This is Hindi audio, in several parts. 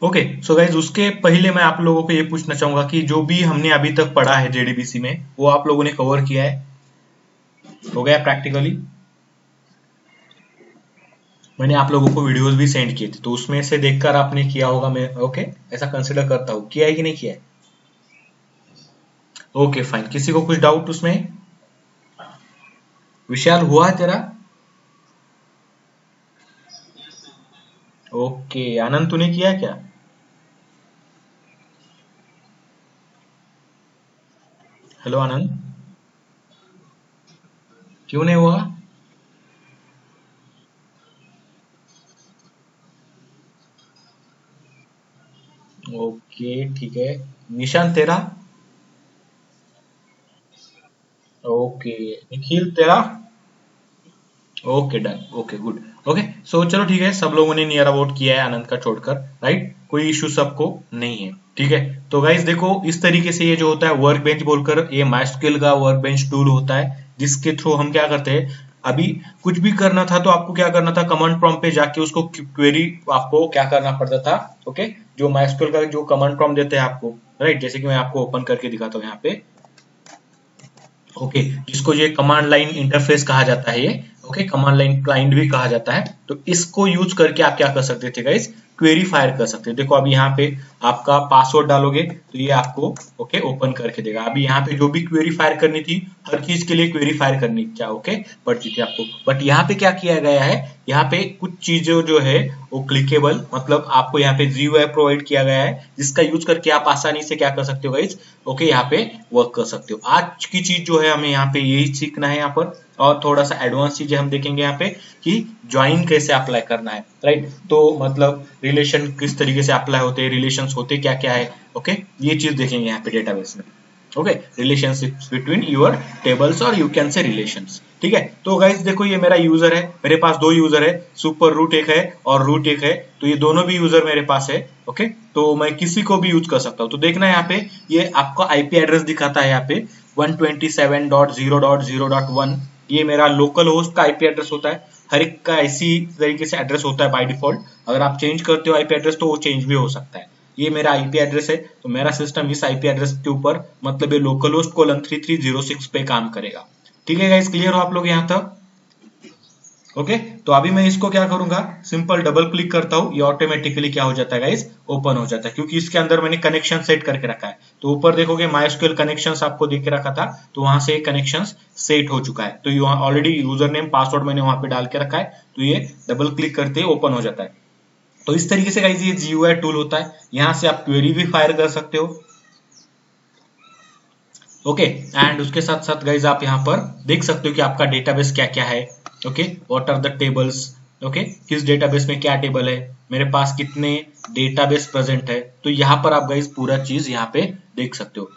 ओके सो गाइज, उसके पहले मैं आप लोगों को ये पूछना चाहूंगा कि जो भी हमने अभी तक पढ़ा है जेडीबीसी में, वो आप लोगों ने कवर किया है, हो गया प्रैक्टिकली? मैंने आप लोगों को वीडियोस भी सेंड किए थे, तो उसमें से देखकर आपने किया होगा, मैं ओके ऐसा कंसिडर करता हूँ, किया है कि नहीं किया है? ओके फाइन, किसी को कुछ डाउट उसमें? विशाल हुआ है तेरा? ओके आनंद, तूने किया है क्या? हेलो आनंद, क्यों नहीं हुआ? ओके ठीक है। निशान तेरा? ओके। निखिल तेरा? Okay done, okay good. Okay so चलो ठीक है, सब लोगों ने नियर अबाउट किया है आनंद का छोड़कर, राइट? कोई इश्यू सबको नहीं है, ठीक है? तो गाइज देखो, इस तरीके से ये जो होता है वर्क बेंच बोलकर, ये माइस्क्ल का वर्क बेंच टूल होता है, जिसके थ्रू हम क्या करते हैं, अभी कुछ भी करना था तो आपको क्या करना था, कमांड प्रॉम्प्ट पे जाके उसको क्वेरी आपको क्या करना पड़ता था। ओके, जो माइस्क्ल का जो कमांड प्रॉम्प्ट देते हैं आपको, राइट? जैसे कि मैं आपको ओपन करके दिखाता हूँ यहाँ पे। ओके, जिसको ये कमांड लाइन इंटरफेस कहा जाता है, ये ओके कमांड लाइन क्लाइंट भी कहा जाता है। तो इसको यूज करके आप क्या कर सकते थे गाइस, क्वेरी फायर कर सकते हैं। देखो अभी यहाँ पे आपका पासवर्ड डालोगे तो ये आपको ओके ओपन करके देगा। अभी यहाँ पे जो भी क्वेरी फायर करनी थी, हर चीज के लिए क्वेरी फायर करनी क्या ओके पड़ती थी आपको, बट यहाँ पे क्या किया गया है, यहाँ पे कुछ चीजें जो है वो क्लिकेबल, मतलब आपको यहाँ पे GUI प्रोवाइड किया गया है, जिसका यूज करके आप आसानी से क्या कर सकते हो गाइस, ओके यहाँ पे वर्क कर सकते हो। आज की चीज जो है हमें यहाँ पे यही सीखना है यहाँ पर, और थोड़ा सा एडवांस चीजें हम देखेंगे यहाँ पे कि ज्वाइन कैसे अप्लाई करना है, राइट? तो मतलब रिलेशन किस तरीके से अप्लाई होते हैं, रिलेशंस होते क्या क्या है, ओके ये चीज देखेंगे यहाँ पे डेटाबेस में। Okay, relationships between your tables और यू कैन से रिलेशंस, ठीक है? तो गाइस देखो, ये मेरा यूजर है, मेरे पास दो यूजर है, सुपर रूट एक है और रूट एक है, तो ये दोनों भी यूजर मेरे पास है। ओके, तो मैं किसी को भी यूज कर सकता हूँ। तो देखना यहाँ पे, ये आपका आईपी एड्रेस दिखाता है यहाँ पे 127.0.0.1, ये मेरा लोकल होस्ट का आईपी एड्रेस होता है। हर एक का इसी तरीके से एड्रेस होता है बाय डिफॉल्ट। अगर आप चेंज करते हो आईपी एड्रेस तो वो चेंज भी हो सकता है। ये मेरा आईपी एड्रेस है, तो मेरा सिस्टम इस आईपी एड्रेस के ऊपर, मतलब ये लोकल होस्ट कोलन 3306 पे काम करेगा। ठीक है गाइस, क्लियर हो आप लोग यहाँ तक? ओके, तो अभी मैं इसको क्या करूंगा, सिंपल डबल क्लिक करता हूँ, ये ऑटोमेटिकली क्या हो जाता है गाइस, ओपन हो जाता है, क्योंकि इसके अंदर मैंने कनेक्शन सेट करके रखा है। तो ऊपर देखोगे माइस्क्यूएल कनेक्शंस आपको दिख के रखा था, तो वहां से कनेक्शंस सेट हो चुका है। तो ये ऑलरेडी यूजर नेम पासवर्ड मैंने वहां पे डाल के रखा है, तो ये डबल क्लिक करते ही ओपन हो जाता है। तो इस तरीके से गाइस ये GUI टूल होता है, यहाँ से आप क्वेरी भी फायर कर सकते हो। ओके, एंड उसके साथ साथ गाइज आप यहाँ पर देख सकते हो कि आपका डेटाबेस क्या क्या है। Okay, what are the tables, okay किस डेटाबेस में क्या टेबल है, मेरे पास कितने डेटाबेस प्रेजेंट है, तो यहाँ पर आप गाइज पूरा चीज यहाँ पे देख सकते हो।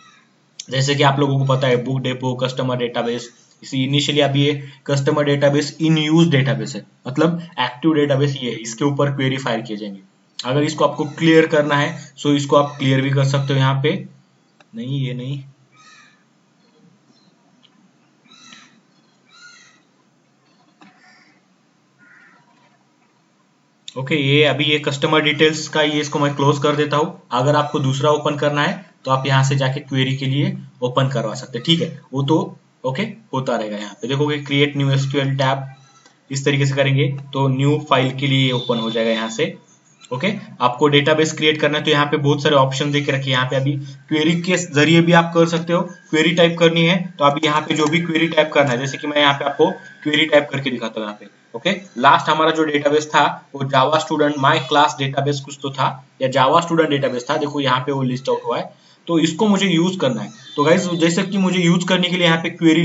जैसे कि आप लोगों को पता है बुक डेपो, कस्टमर डेटाबेस, इसी इनिशियली अभी ये customer database in use database है, मतलब एक्टिव डेटाबेस ये है, इसके ऊपर क्वेरी फायर किए जाएंगे। अगर इसको आपको क्लियर करना है, सो इसको आप क्लियर भी कर सकते हो यहाँ पे। नहीं ये नहीं, ओके ये अभी ये कस्टमर डिटेल्स का, ये इसको मैं क्लोज कर देता हूँ। अगर आपको दूसरा ओपन करना है तो आप यहाँ से जाके क्वेरी के लिए ओपन करवा सकते हैं, ठीक है? वो तो ओके होता रहेगा। यहाँ पे देखोगे क्रिएट न्यू एसक्यूएल टैब, इस तरीके से करेंगे तो न्यू फाइल के लिए ओपन हो जाएगा यहाँ से। ओके, आपको डेटाबेस क्रिएट करना है तो यहाँ पे बहुत सारे ऑप्शन देके रखे हैं। यहाँ पे अभी क्वेरी के जरिए भी आप कर सकते हो, क्वेरी टाइप करनी है तो अभी यहाँ पे जो भी क्वेरी टाइप करना है, जैसे कि मैं यहाँ पे आपको क्वेरी टाइप करके दिखाता हूँ यहाँ पे। ओके, लास्ट हमारा जो डेटाबेस था वो जावा स्टूडेंट माई क्लास डेटाबेस कुछ तो था, या जावा स्टूडेंट डेटाबेस था, देखो यहाँ पे वो लिस्ट आउट हुआ है। तो इसको मुझे यूज करना है, तो गाइज जैसे कि मुझे यूज करने के लिए यहाँ पे क्वेरी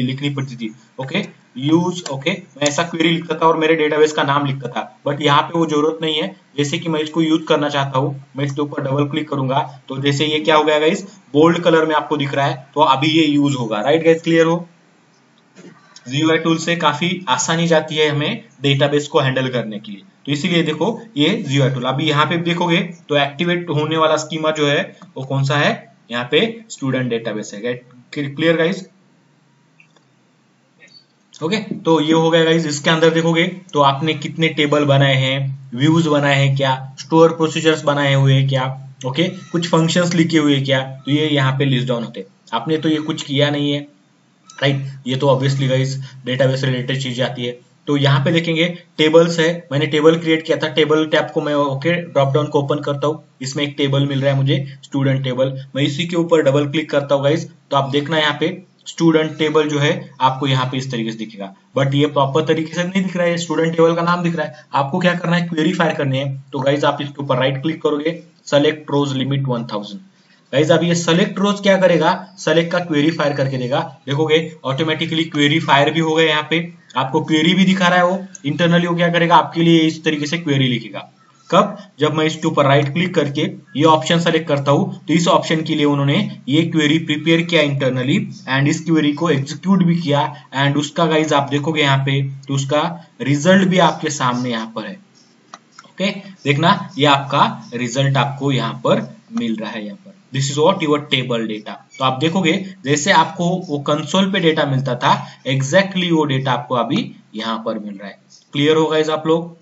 लिखनी पड़ती थी। ओके, यूज, ओके मैं ऐसा क्वेरी लिखता था और मेरे डेटाबेस का नाम लिखता था, बट यहाँ पे वो जरूरत नहीं है। जैसे कि मैं इसको यूज करना चाहता हूँ, मैं इसके ऊपर डबल क्लिक करूंगा तो जैसे ये क्या हो गया गाइज, बोल्ड कलर में आपको दिख रहा है, तो अभी ये यूज होगा। राइट गाइज, क्लियर हो? GUI टूल से काफी आसानी जाती है हमें डेटाबेस को हैंडल करने के लिए, तो इसीलिए देखो ये GUI टूल। अभी यहाँ पे देखोगे तो एक्टिवेट होने वाला स्कीमा जो है वो कौन सा है, यहाँ पे स्टूडेंट डेटाबेस है। Clear guys? ओके तो ये हो गया गाइज। इसके अंदर देखोगे तो आपने कितने टेबल बनाए हैं, व्यूज बनाए हैं क्या, स्टोर प्रोसीजर्स बनाए हुए हैं क्या, ओके कुछ फंक्शंस लिखे हुए हैं क्या, तो ये यहाँ पे लिस्ट डाउन होते हैं। आपने तो ये कुछ किया नहीं है, राइट, ये तो ऑब्वियसली गाइस डेटाबेस रिलेटेड चीज आती है। तो यहाँ पे देखेंगे टेबल्स है, मैंने टेबल क्रिएट किया था, टेबल टैब को मैं ओके ड्रॉप डाउन को ओपन करता हूँ, इसमें एक टेबल मिल रहा है मुझे स्टूडेंट टेबल, मैं इसी के ऊपर डबल क्लिक करता हूँ गाइस, तो आप देखना यहाँ पे स्टूडेंट टेबल जो है आपको यहाँ पे इस तरीके से दिखेगा, बट ये प्रॉपर तरीके से नहीं दिख रहा है, स्टूडेंट टेबल का नाम दिख रहा है। आपको क्या करना है, क्वेरी फायर करनी है, तो गाइज आप इसके ऊपर राइट क्लिक करोगे, सेलेक्ट रोज लिमिट 1000। गाइज अब ये सेलेक्ट रोज क्या करेगा, सेलेक्ट का क्वेरी फायर करके देगा, देखोगे ऑटोमेटिकली क्वेरी फायर भी हो गया, यहाँ पे आपको क्वेरी भी दिखा रहा है, वो इंटरनली वो क्या करेगा आपके लिए इस तरीके से क्वेरी लिखेगा। कब, जब मैं इसके ऊपर राइट क्लिक करके ये ऑप्शन सेलेक्ट करता हूं, तो इस ऑप्शन के लिए उन्होंने ये क्वेरी प्रिपेयर किया इंटरनली, एंड इस क्वेरी को एग्जीक्यूट भी किया, एंड उसका गाइज आप देखोगे यहाँ पे तो उसका रिजल्ट भी आपके सामने यहाँ पर है। ओके देखना ये आपका रिजल्ट आपको यहाँ पर मिल रहा है, यहाँ पर this is what your table data. तो आप देखोगे जैसे आपको वो कंसोल पे डेटा मिलता था, एग्जैक्टली वो डेटा आपको अभी यहाँ पर मिल रहा है। क्लियर होगा इस आप लोग,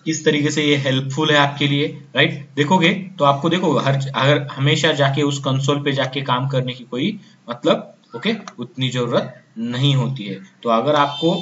इस तरीके से ये हेल्पफुल है आपके लिए, राइट। देखोगे तो आपको देखो अगर हमेशा जाके उस कंसोल पे जाके काम करने की कोई मतलब ओके उतनी जरूरत नहीं होती है। तो अगर आपको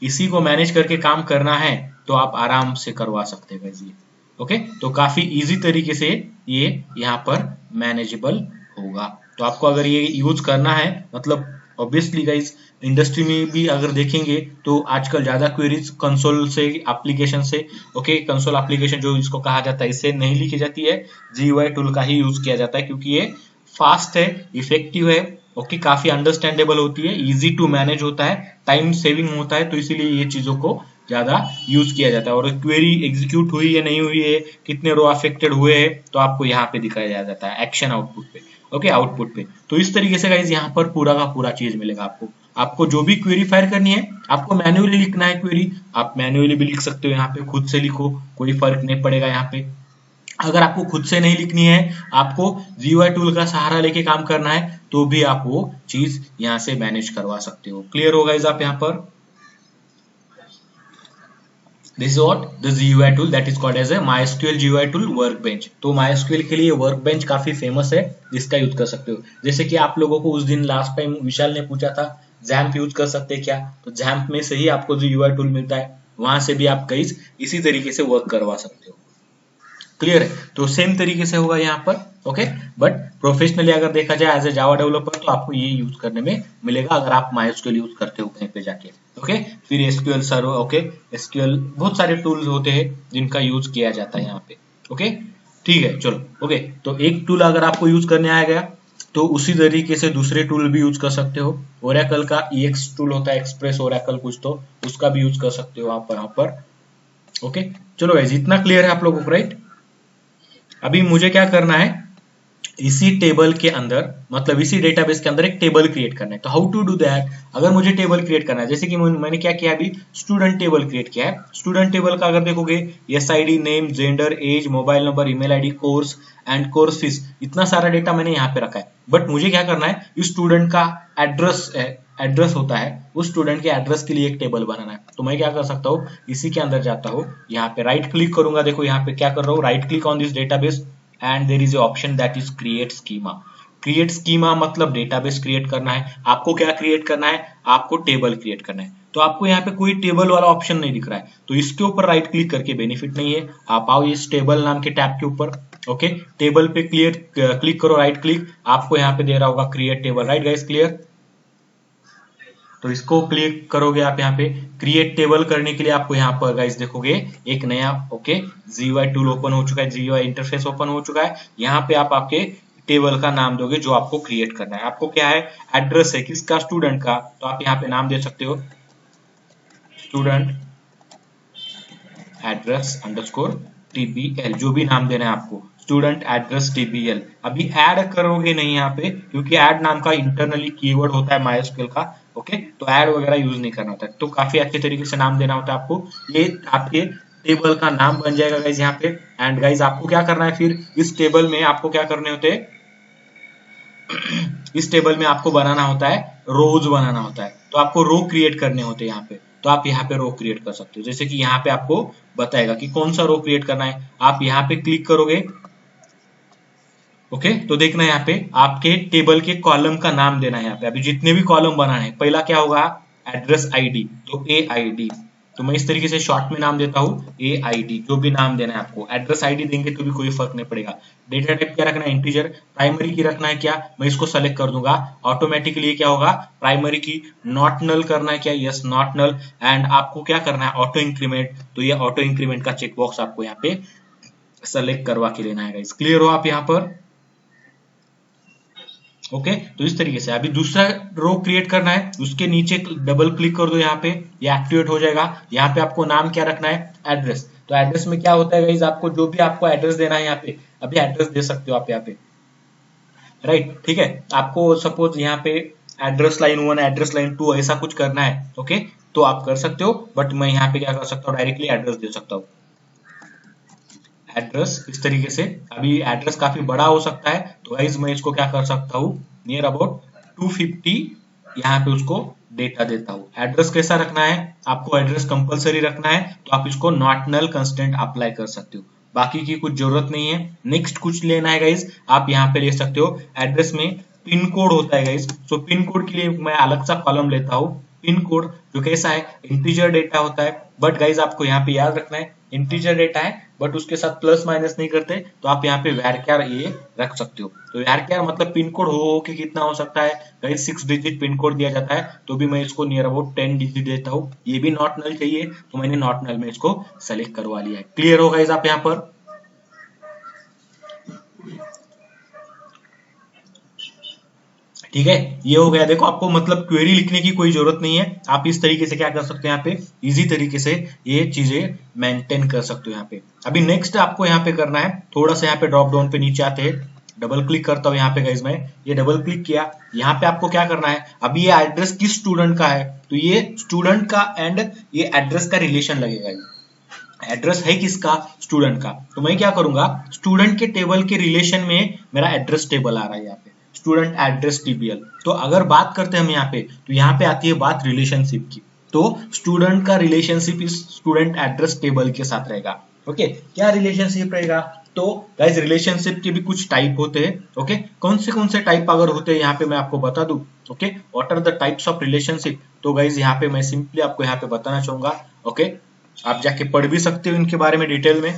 इसी को मैनेज करके काम करना है तो आप आराम से करवा सकते हैं ये, ओके तो काफी इजी तरीके से ये यहाँ पर मैनेजेबल होगा। तो आपको अगर ये यूज करना है, मतलब ऑब्वियसली गाइज इंडस्ट्री में भी अगर देखेंगे तो आजकल ज्यादा क्वेरीज कंसोल से एप्लीकेशन से ओके कंसोल एप्लीकेशन जो इसको कहा जाता है इससे नहीं लिखी जाती है, GUI टूल का ही यूज किया जाता है, क्योंकि ये फास्ट है, इफेक्टिव है, ओके काफी अंडरस्टैंडेबल होती है, इजी टू मैनेज होता है, टाइम सेविंग होता है, तो इसीलिए ये चीजों को ज्यादा यूज किया जाता है। और क्वेरी एग्जीक्यूट हुई है नहीं हुई है, कितने रो अफेक्टेड हुए हैं, तो आपको यहाँ पे दिखाया जाता है एक्शन आउटपुट पे, ओके आउटपुट पे। तो इस तरीके से गाइज यहाँ पर पूरा का पूरा चीज मिलेगा आपको। आपको जो भी क्वेरी फायर करनी है, आपको मैन्युअली लिखना है क्वेरी, आप मैन्युअली भी लिख सकते हो, यहाँ पे खुद से लिखो, कोई फर्क नहीं पड़ेगा यहाँ पे। अगर आपको खुद से नहीं लिखनी है, आपको GUI टूल का सहारा लेके काम करना है, तो भी आप वो चीज यहाँ से मैनेज करवा सकते हो। क्लियर होगा इस आप यहाँ पर, This is what the GUI tool that is called as a MySQL GUI tool workbench। तो MySQL के लिए वर्कबेंच काफी फेमस है, जिसका यूज कर सकते हो। जैसे कि आप लोगों को उस दिन लास्ट टाइम विशाल ने पूछा था जैम्प यूज कर सकते हैं क्या, तो जैम्प में से ही आपको जो GUI टूल मिलता है, वहां से भी आप कई इसी तरीके से वर्क करवा सकते हो। क्लियर है, तो सेम तरीके से होगा यहाँ पर, ओके बट प्रोफेशनली अगर देखा जाए एज ए जावा डेवलपर तो आपको ये यूज करने में मिलेगा अगर आप MySQL यूज करते हो कहीं पे जाके, ओके फिर SQL सर्वर, ओके SQL बहुत सारे टूल्स होते हैं जिनका यूज किया जाता है यहाँ पे, ओके ठीक है चलो, ओके तो एक टूल अगर आपको यूज करने आ गया तो उसी तरीके से दूसरे टूल भी यूज कर सकते हो। ओरेकल का EX टूल होता है, एक्सप्रेस ओरेकल कुछ, तो उसका भी यूज कर सकते हो आप यहाँ पर, ओके चलो गाइस इतना क्लियर है आप लोगों को, राइट। अभी मुझे क्या करना है, इसी टेबल के अंदर मतलब इसी डेटाबेस के अंदर एक टेबल क्रिएट करना है। तो हाउ टू डू दैट, अगर मुझे टेबल क्रिएट करना है, जैसे कि मैंने क्या किया अभी स्टूडेंट टेबल क्रिएट किया है। स्टूडेंट टेबल का अगर देखोगे SID, name, gender, age, mobile number, email ID, course and course fees, इतना सारा डेटा मैंने यहाँ पे रखा है। बट मुझे क्या करना है, इस स्टूडेंट का एड्रेस होता है, उस स्टूडेंट के एड्रेस के लिए एक टेबल बनाना है। तो मैं क्या कर सकता हूँ, इसी के अंदर जाता हूँ, यहाँ पे राइट क्लिक करूंगा, देखो यहाँ पे क्या कर रहा हूँ, right click on this database and there is a option that is create schema. Create schema मतलब डेटाबेस क्रिएट करना है। आपको क्या क्रिएट करना है, आपको टेबल क्रिएट करना है। तो आपको यहाँ पे कोई टेबल वाला ऑप्शन नहीं दिख रहा है, तो इसके ऊपर राइट क्लिक करके बेनिफिट नहीं है। आप आओ इस टेबल नाम के टैब के ऊपर, ओके टेबल पे क्लिक करो, राइट क्लिक, आपको यहाँ पे दे रहा होगा create table, right guys clear. तो इसको क्लिक करोगे आप, यहाँ पे क्रिएट टेबल करने के लिए आपको यहाँ पर गाइस देखोगे एक नया ओके GUI टूल ओपन हो चुका है, GUI इंटरफेस ओपन हो चुका है। यहाँ पे आप आपके टेबल का नाम दोगे जो आपको क्रिएट करना है। आपको क्या है, एड्रेस है किसका, स्टूडेंट का, तो आप यहाँ पे नाम दे सकते हो स्टूडेंट एड्रेस अंडरस्कोर TBL, जो भी नाम देना है आपको, स्टूडेंट एड्रेस TBL। अभी ऐड करोगे नहीं यहाँ पे, क्योंकि ऐड नाम का इंटरनली कीवर्ड होता है MySQL का, ओके तो ऐड वगैरह यूज नहीं करना होता है। तो काफी अच्छे तरीके से नाम देना होता है आपको, ये आपके टेबल का नाम बन जाएगा गाइज यहाँ पे। एंड गाइज आपको क्या करना है, फिर इस टेबल में आपको क्या करने होते हैं इस टेबल में आपको बनाना होता है रोज बनाना होता है। तो आपको रो क्रिएट करने होते हैं यहाँ पे, तो आप यहाँ पे रो क्रिएट कर सकते हो। जैसे कि यहाँ पे आपको बताएगा कि कौन सा रो क्रिएट करना है, आप यहाँ पे क्लिक करोगे। ओके, तो देखना यहाँ पे आपके टेबल के कॉलम का नाम देना है। यहाँ पे अभी जितने भी कॉलम बनाने हैं, पहला क्या होगा, एड्रेस आईडी, तो ए आई डी, तो मैं इस तरीके से शॉर्ट में नाम देता हूँ ए आई डी, जो भी नाम देना है आपको। एड्रेस आईडी देंगे तो भी कोई फर्क नहीं पड़ेगा। डेटा टाइप क्या रखना है, इंटीजर। प्राइमरी की रखना है क्या, मैं इसको सेलेक्ट कर दूंगा। ऑटोमेटिकली क्या होगा, प्राइमरी की नॉट नल करना है क्या, यस नॉट नल। एंड आपको क्या करना है, ऑटो इंक्रीमेंट, तो ये ऑटो इंक्रीमेंट का चेक बॉक्स आपको यहाँ पे सेलेक्ट करवा के लेना है गाइस। क्लियर हो आप यहाँ पर? ओके, तो इस तरीके से अभी दूसरा रो क्रिएट करना है, उसके नीचे डबल क्लिक कर दो, यहाँ पे ये एक्टिवेट हो जाएगा। यहाँ पे आपको नाम क्या रखना है, एड्रेस। तो एड्रेस में क्या होता है गाइस, आपको जो भी आपको एड्रेस देना है यहाँ पे, अभी एड्रेस दे सकते हो आप यहाँ पे, राइट, ठीक है। आपको सपोज यहाँ पे एड्रेस लाइन 1, एड्रेस लाइन 2 ऐसा कुछ करना है, ओके, तो आप कर सकते हो। बट मैं यहाँ पे क्या कर सकता हूँ, डायरेक्टली एड्रेस दे सकता हूँ। एड्रेस इस तरीके से, अभी एड्रेस काफी बड़ा हो सकता है, तो गाइस मैं इसको क्या कर सकता हूँ, नियर अबाउट 250 यहाँ पे उसको डेटा देता हूँ। एड्रेस कैसा रखना है, आपको एड्रेस कंपलसरी रखना है, तो आप इसको नॉट नल कंस्टेंट अप्लाई कर सकते हो, बाकी की कुछ जरूरत नहीं है। नेक्स्ट कुछ लेना है गाइस, आप यहाँ पे ले सकते हो। एड्रेस में पिन कोड होता है गाइस, तो पिन कोड के लिए मैं अलग सा कॉलम लेता हूँ। पिन कोड जो कैसा है, इंटीजर डेटा होता है, बट गाइस आपको यहाँ पे याद रखना है इंटीजर डेटा है, बट उसके साथ प्लस माइनस नहीं करते, तो आप यहाँ पे वैरक्यार ये रख सकते हो। तो वैरक्यार मतलब पिन कोड हो के कितना हो सकता है गाइस, 6 डिजिट पिन कोड दिया जाता है, तो भी मैं इसको नियर अबाउट 10 डिजिट देता हूँ। ये भी नॉट नल चाहिए, तो मैंने नॉट नल में इसको सेलेक्ट करवा लिया है। क्लियर हो गाइस आप यहाँ पर? ठीक है, ये हो गया। देखो आपको मतलब क्वेरी लिखने की कोई जरूरत नहीं है, आप इस तरीके से क्या कर सकते हो, यहाँ पे इजी तरीके से ये चीजें मेंटेन कर सकते हो यहाँ पे। अभी नेक्स्ट आपको यहाँ पे करना है, थोड़ा सा यहाँ पे ड्रॉप डाउन पे नीचे आते हैं, डबल क्लिक करता हूँ यहाँ पे गाइस, मैं ये डबल क्लिक किया। यहाँ पे आपको क्या करना है, अभी ये एड्रेस किस स्टूडेंट का है, तो ये स्टूडेंट का एंड ये एड्रेस का रिलेशन लगेगा। एड्रेस है किसका, स्टूडेंट का, तो मैं क्या करूंगा, स्टूडेंट के टेबल के रिलेशन में मेरा एड्रेस टेबल आ रहा है यहाँ पे, स्टूडेंट एड्रेस टीबीएल। तो अगर बात करते हैं हम यहाँ पे, तो यहाँ पे आती है बात रिलेशनशिप की, तो स्टूडेंट का रिलेशनशिप इस स्टूडेंट एड्रेस टेबल के साथ रहेगा। ओके, क्या रिलेशनशिप रहेगा, तो गाइस रिलेशनशिप के भी कुछ टाइप होते हैं। ओके, कौन से टाइप अगर होते हैं यहाँ पे मैं आपको बता दूं। Okay, what are the types of relationship, तो गाइस यहाँ पे मैं सिंपली आपको यहाँ पे बताना चाहूंगा। ओके, आप जाके पढ़ भी सकते हो इनके बारे में डिटेल में।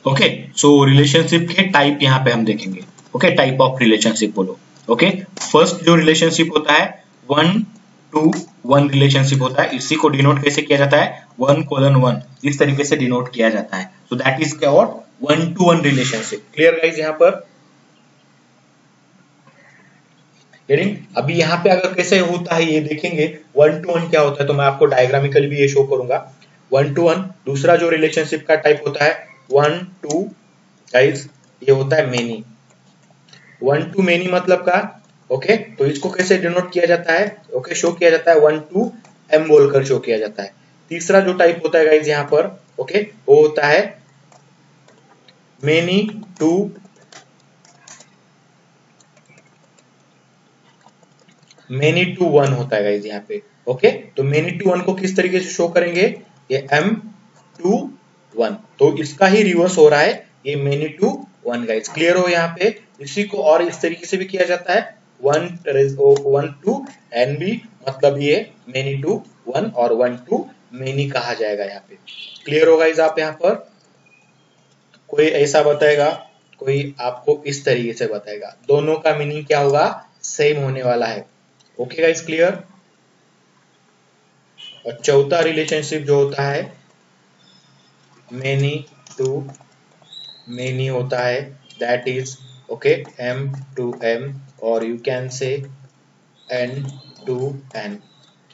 ओके, सो रिलेशनशिप के टाइप यहाँ पे हम देखेंगे। ओके, टाइप ऑफ रिलेशनशिप बोलो। ओके, फर्स्ट जो रिलेशनशिप होता है 1 to 1 रिलेशनशिप होता है, इसी को डिनोट कैसे किया जाता है, 1:1 इस तरीके से डिनोट किया जाता है। So that is called 1 to 1 relationship. Clear guys यहाँ पर? अभी यहाँ पे अगर कैसे होता है ये देखेंगे, 1 to 1 क्या होता है, तो मैं आपको डायग्रामिकली भी ये शो करूंगा। 1 to 1 दूसरा जो रिलेशनशिप का टाइप होता है 1 to गाइस, ये होता है मेनी। 1 to मेनी मतलब का, ओके, तो इसको कैसे डिनोट किया जाता है, ओके, शो किया जाता है 1 to m बोलकर शो किया जाता है। तीसरा जो टाइप होता है गाइस यहाँ पर, ओके, वो होता है मेनी टू वन होता है गाइस यहाँ पे। ओके, तो मेनी टू वन को किस तरीके से शो करेंगे, ये m2 1, तो इसका ही रिवर्स हो रहा है, ये मेनी टू 1 गाइस। क्लियर हो यहाँ पे? इसी को और इस तरीके से भी किया जाता है, 1 to n भी, मतलब ये मेनी टू 1 और 1 to मेनी कहा जाएगा यहाँ पे। क्लियर हो गाइस आप यहाँ पर? कोई ऐसा बताएगा, कोई आपको इस तरीके से बताएगा, दोनों का मीनिंग क्या होगा, सेम होने वाला है। Okay guys, clear? और चौथा रिलेशनशिप जो होता है मेनी टू मेनी होता है, that is okay m to m, और you can say n to n,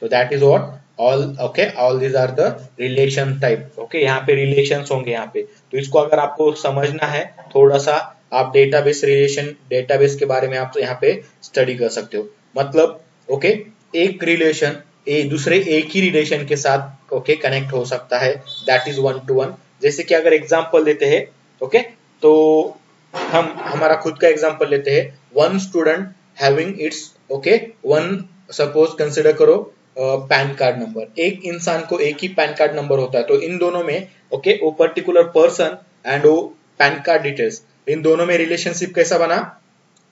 so that is what all, okay, all these are the relation type। okay, यहाँ पे रिलेशंस होंगे यहाँ पे, तो इसको अगर आपको समझना है थोड़ा सा, आप डेटाबेस के बारे में आप यहाँ पे स्टडी कर सकते हो। मतलब ओके, एक रिलेशन दूसरे एक ही रिलेशन के साथ ओके कनेक्ट हो सकता है, that is one to one. जैसे कि अगर एग्जांपल लेते हैं ओके, तो हम हमारा खुद का एग्जांपल लेते हैं, one student having its okay one, suppose consider करो पैन कार्ड नंबर, एक इंसान को एक ही पैन कार्ड नंबर होता है, तो इन दोनों में ओके वो पर्टिकुलर पर्सन एंड वो पैन कार्ड डिटेल्स, इन दोनों में रिलेशनशिप कैसा बना,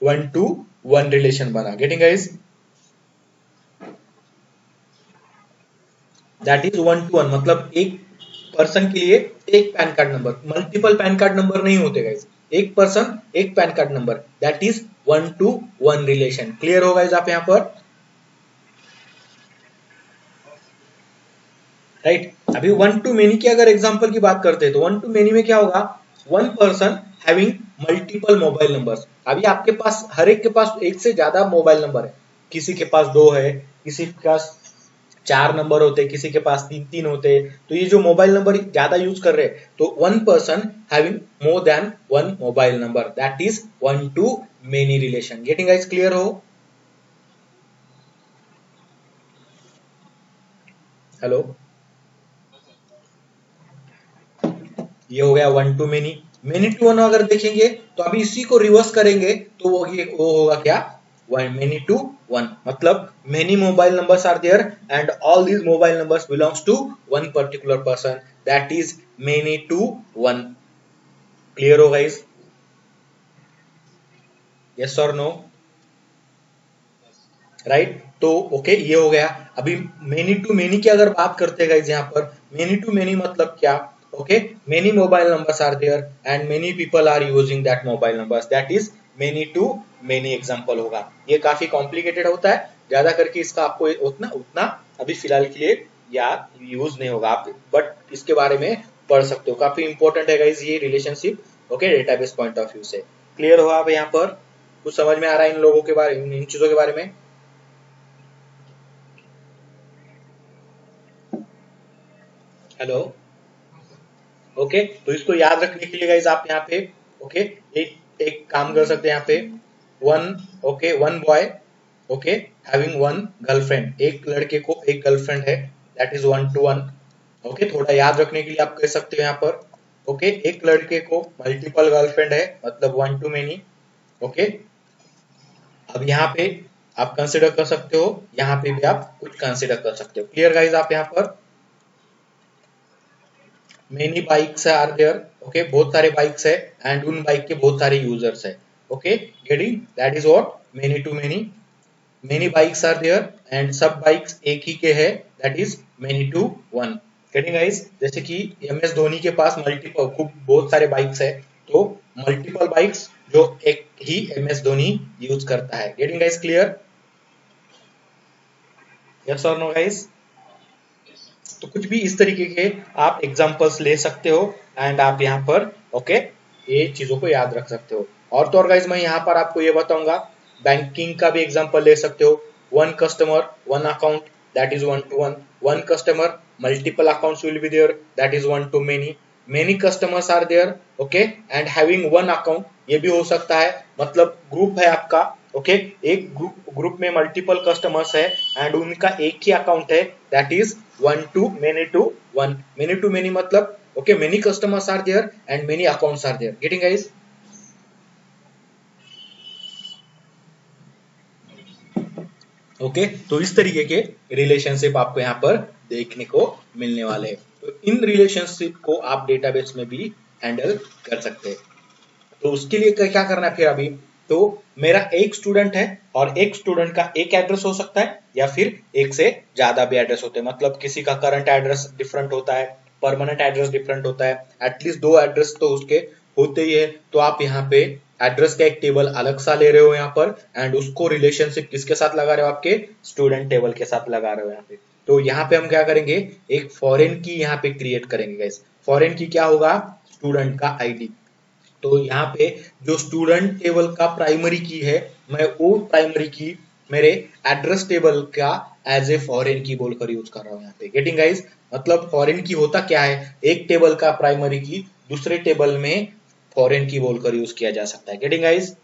वन टू वन रिलेशन बना। Getting guys, that is one to one, मतलब एक पर्सन के लिए एक pan card number, multiple pan card number नहीं होते गाइस, एक पर्सन एक pan card number, that is one to one relation. Clear होगा गाइस आप यहाँ पर, राइट। अभी वन टू मेनी की अगर एग्जांपल की बात करते हैं तो वन टू मेनी में क्या होगा, one person having multiple mobile numbers. अभी आपके पास हर एक के पास एक से ज्यादा मोबाइल नंबर है, किसी के पास दो है, किसी के पास चार नंबर होते, किसी के पास तीन तीन होते, तो ये जो मोबाइल नंबर ज्यादा यूज कर रहे हैं, तो one person having more than one mobile number, that is one to many relation. Getting guys clear हो, हेलो, ये हो गया one to many. Many to one अगर देखेंगे तो अभी इसी को रिवर्स करेंगे तो वो होगा क्या, वन मेनी टू वन, मतलब many mobile numbers are there and all these mobile numbers belongs to one particular person, that is many to one. Clear हो गाइस, यस और नो, राइट। तो ओके ये हो गया। अभी मेनी टू मेनी की अगर बात करते हैं गाइस, यहाँ पर मेनी टू मेनी मतलब क्या, okay many mobile numbers are there and many people are using that mobile numbers, that is many to many example होगा। ये काफी कॉम्प्लिकेटेड होता है, ज्यादा करके इसका आपको उतना उतना अभी फिलहाल के लिए याद यूज नहीं होगा आप, बट इसके बारे में पढ़ सकते हो, काफी इंपॉर्टेंट है गाइस ये relationship okay database point of view से। क्लियर हो आप यहाँ पर, कुछ समझ में आ रहा है इन लोगों के बारे में, इन चीजों के बारे में, हेलो, ओके। तो इसको याद रखने के लिए गाइस आप यहाँ पे ओके एक काम कर सकते हैं यहाँ पे, one okay one boy okay having one girlfriend, एक लड़के को एक गर्लफ्रेंड है, that is one to one. Okay थोड़ा याद रखने के लिए आप कह सकते हो यहाँ पर ओके एक लड़के को मल्टीपल गर्लफ्रेंड है, मतलब वन टू मेनी। ओके अब यहाँ पे आप कंसिडर कर सकते हो, यहाँ पे भी आप कुछ कंसिडर कर सकते हो। क्लियर गाइस आप यहाँ पर, many bikes are there okay, बहुत सारे बाइक्स है एंड उन बाइक के बहुत सारे यूजर्स है, okay getting, that is what many to many. Many bikes are there and सब बाइक्स एक ही के है, that is many to one. Getting guys, जैसे कि एमएस धोनी के पास मल्टीपल खूब बहुत सारे बाइक्स है, तो मल्टीपल बाइक्स जो एक ही एमएस धोनी यूज करता है। गेटिंग गाइस क्लियर, यस और नो गाइस। तो कुछ भी इस तरीके के आप एग्जांपल्स ले सकते हो एंड आप यहाँ पर ओके ये चीजों को याद रख सकते हो। और तो और गाइस मैं यहाँ पर आपको ये बताऊंगा, बैंकिंग का भी एग्जांपल ले सकते हो, one customer one account, that is one to one, one customer multiple accounts will be there, that is one to many, many customers are there okay and having one account, ये भी हो सकता है, मतलब ग्रुप है आपका ओके एक ग्रुप में मल्टीपल कस्टमर्स है एंड उनका एक ही अकाउंट है, that is one to one. Many to many मतलब okay many customers are there and many accounts are there. Getting guys, okay तो इस तरीके के रिलेशनशिप आपको यहाँ पर देखने को मिलने वाले हैं। तो इन रिलेशनशिप को आप डेटाबेस में भी हैंडल कर सकते हैं। तो उसके लिए क्या करना है फिर, अभी तो मेरा एक स्टूडेंट है और एक स्टूडेंट का एक एड्रेस हो सकता है या फिर एक से ज्यादा भी एड्रेस होते हैं, मतलब किसी का करंट एड्रेस डिफरेंट होता है, परमानेंट एड्रेस डिफरेंट होता है, एटलीस्ट दो एड्रेस तो उसके होते ही है। तो आप यहाँ पे एड्रेस का एक टेबल अलग सा ले रहे हो यहाँ पर एंड उसको रिलेशनशिप किसके साथ लगा रहे हो, आपके स्टूडेंट टेबल के साथ लगा रहे हो यहाँ पे। तो यहाँ पे हम क्या करेंगे, एक फॉरेन की यहाँ पे क्रिएट करेंगे गाइस। फॉरेन की क्या होगा, स्टूडेंट का आईडी। तो यहाँ पे जो स्टूडेंट टेबल का प्राइमरी की है, मैं वो प्राइमरी की मेरे एड्रेस टेबल का एज ए फॉरेन की बोलकर यूज कर रहा हूँ यहाँ पे। गेटिंग गाइस, मतलब फॉरेन की होता क्या है, एक टेबल का प्राइमरी की दूसरे टेबल में फॉरेन की बोलकर यूज किया जा सकता है। Getting guys?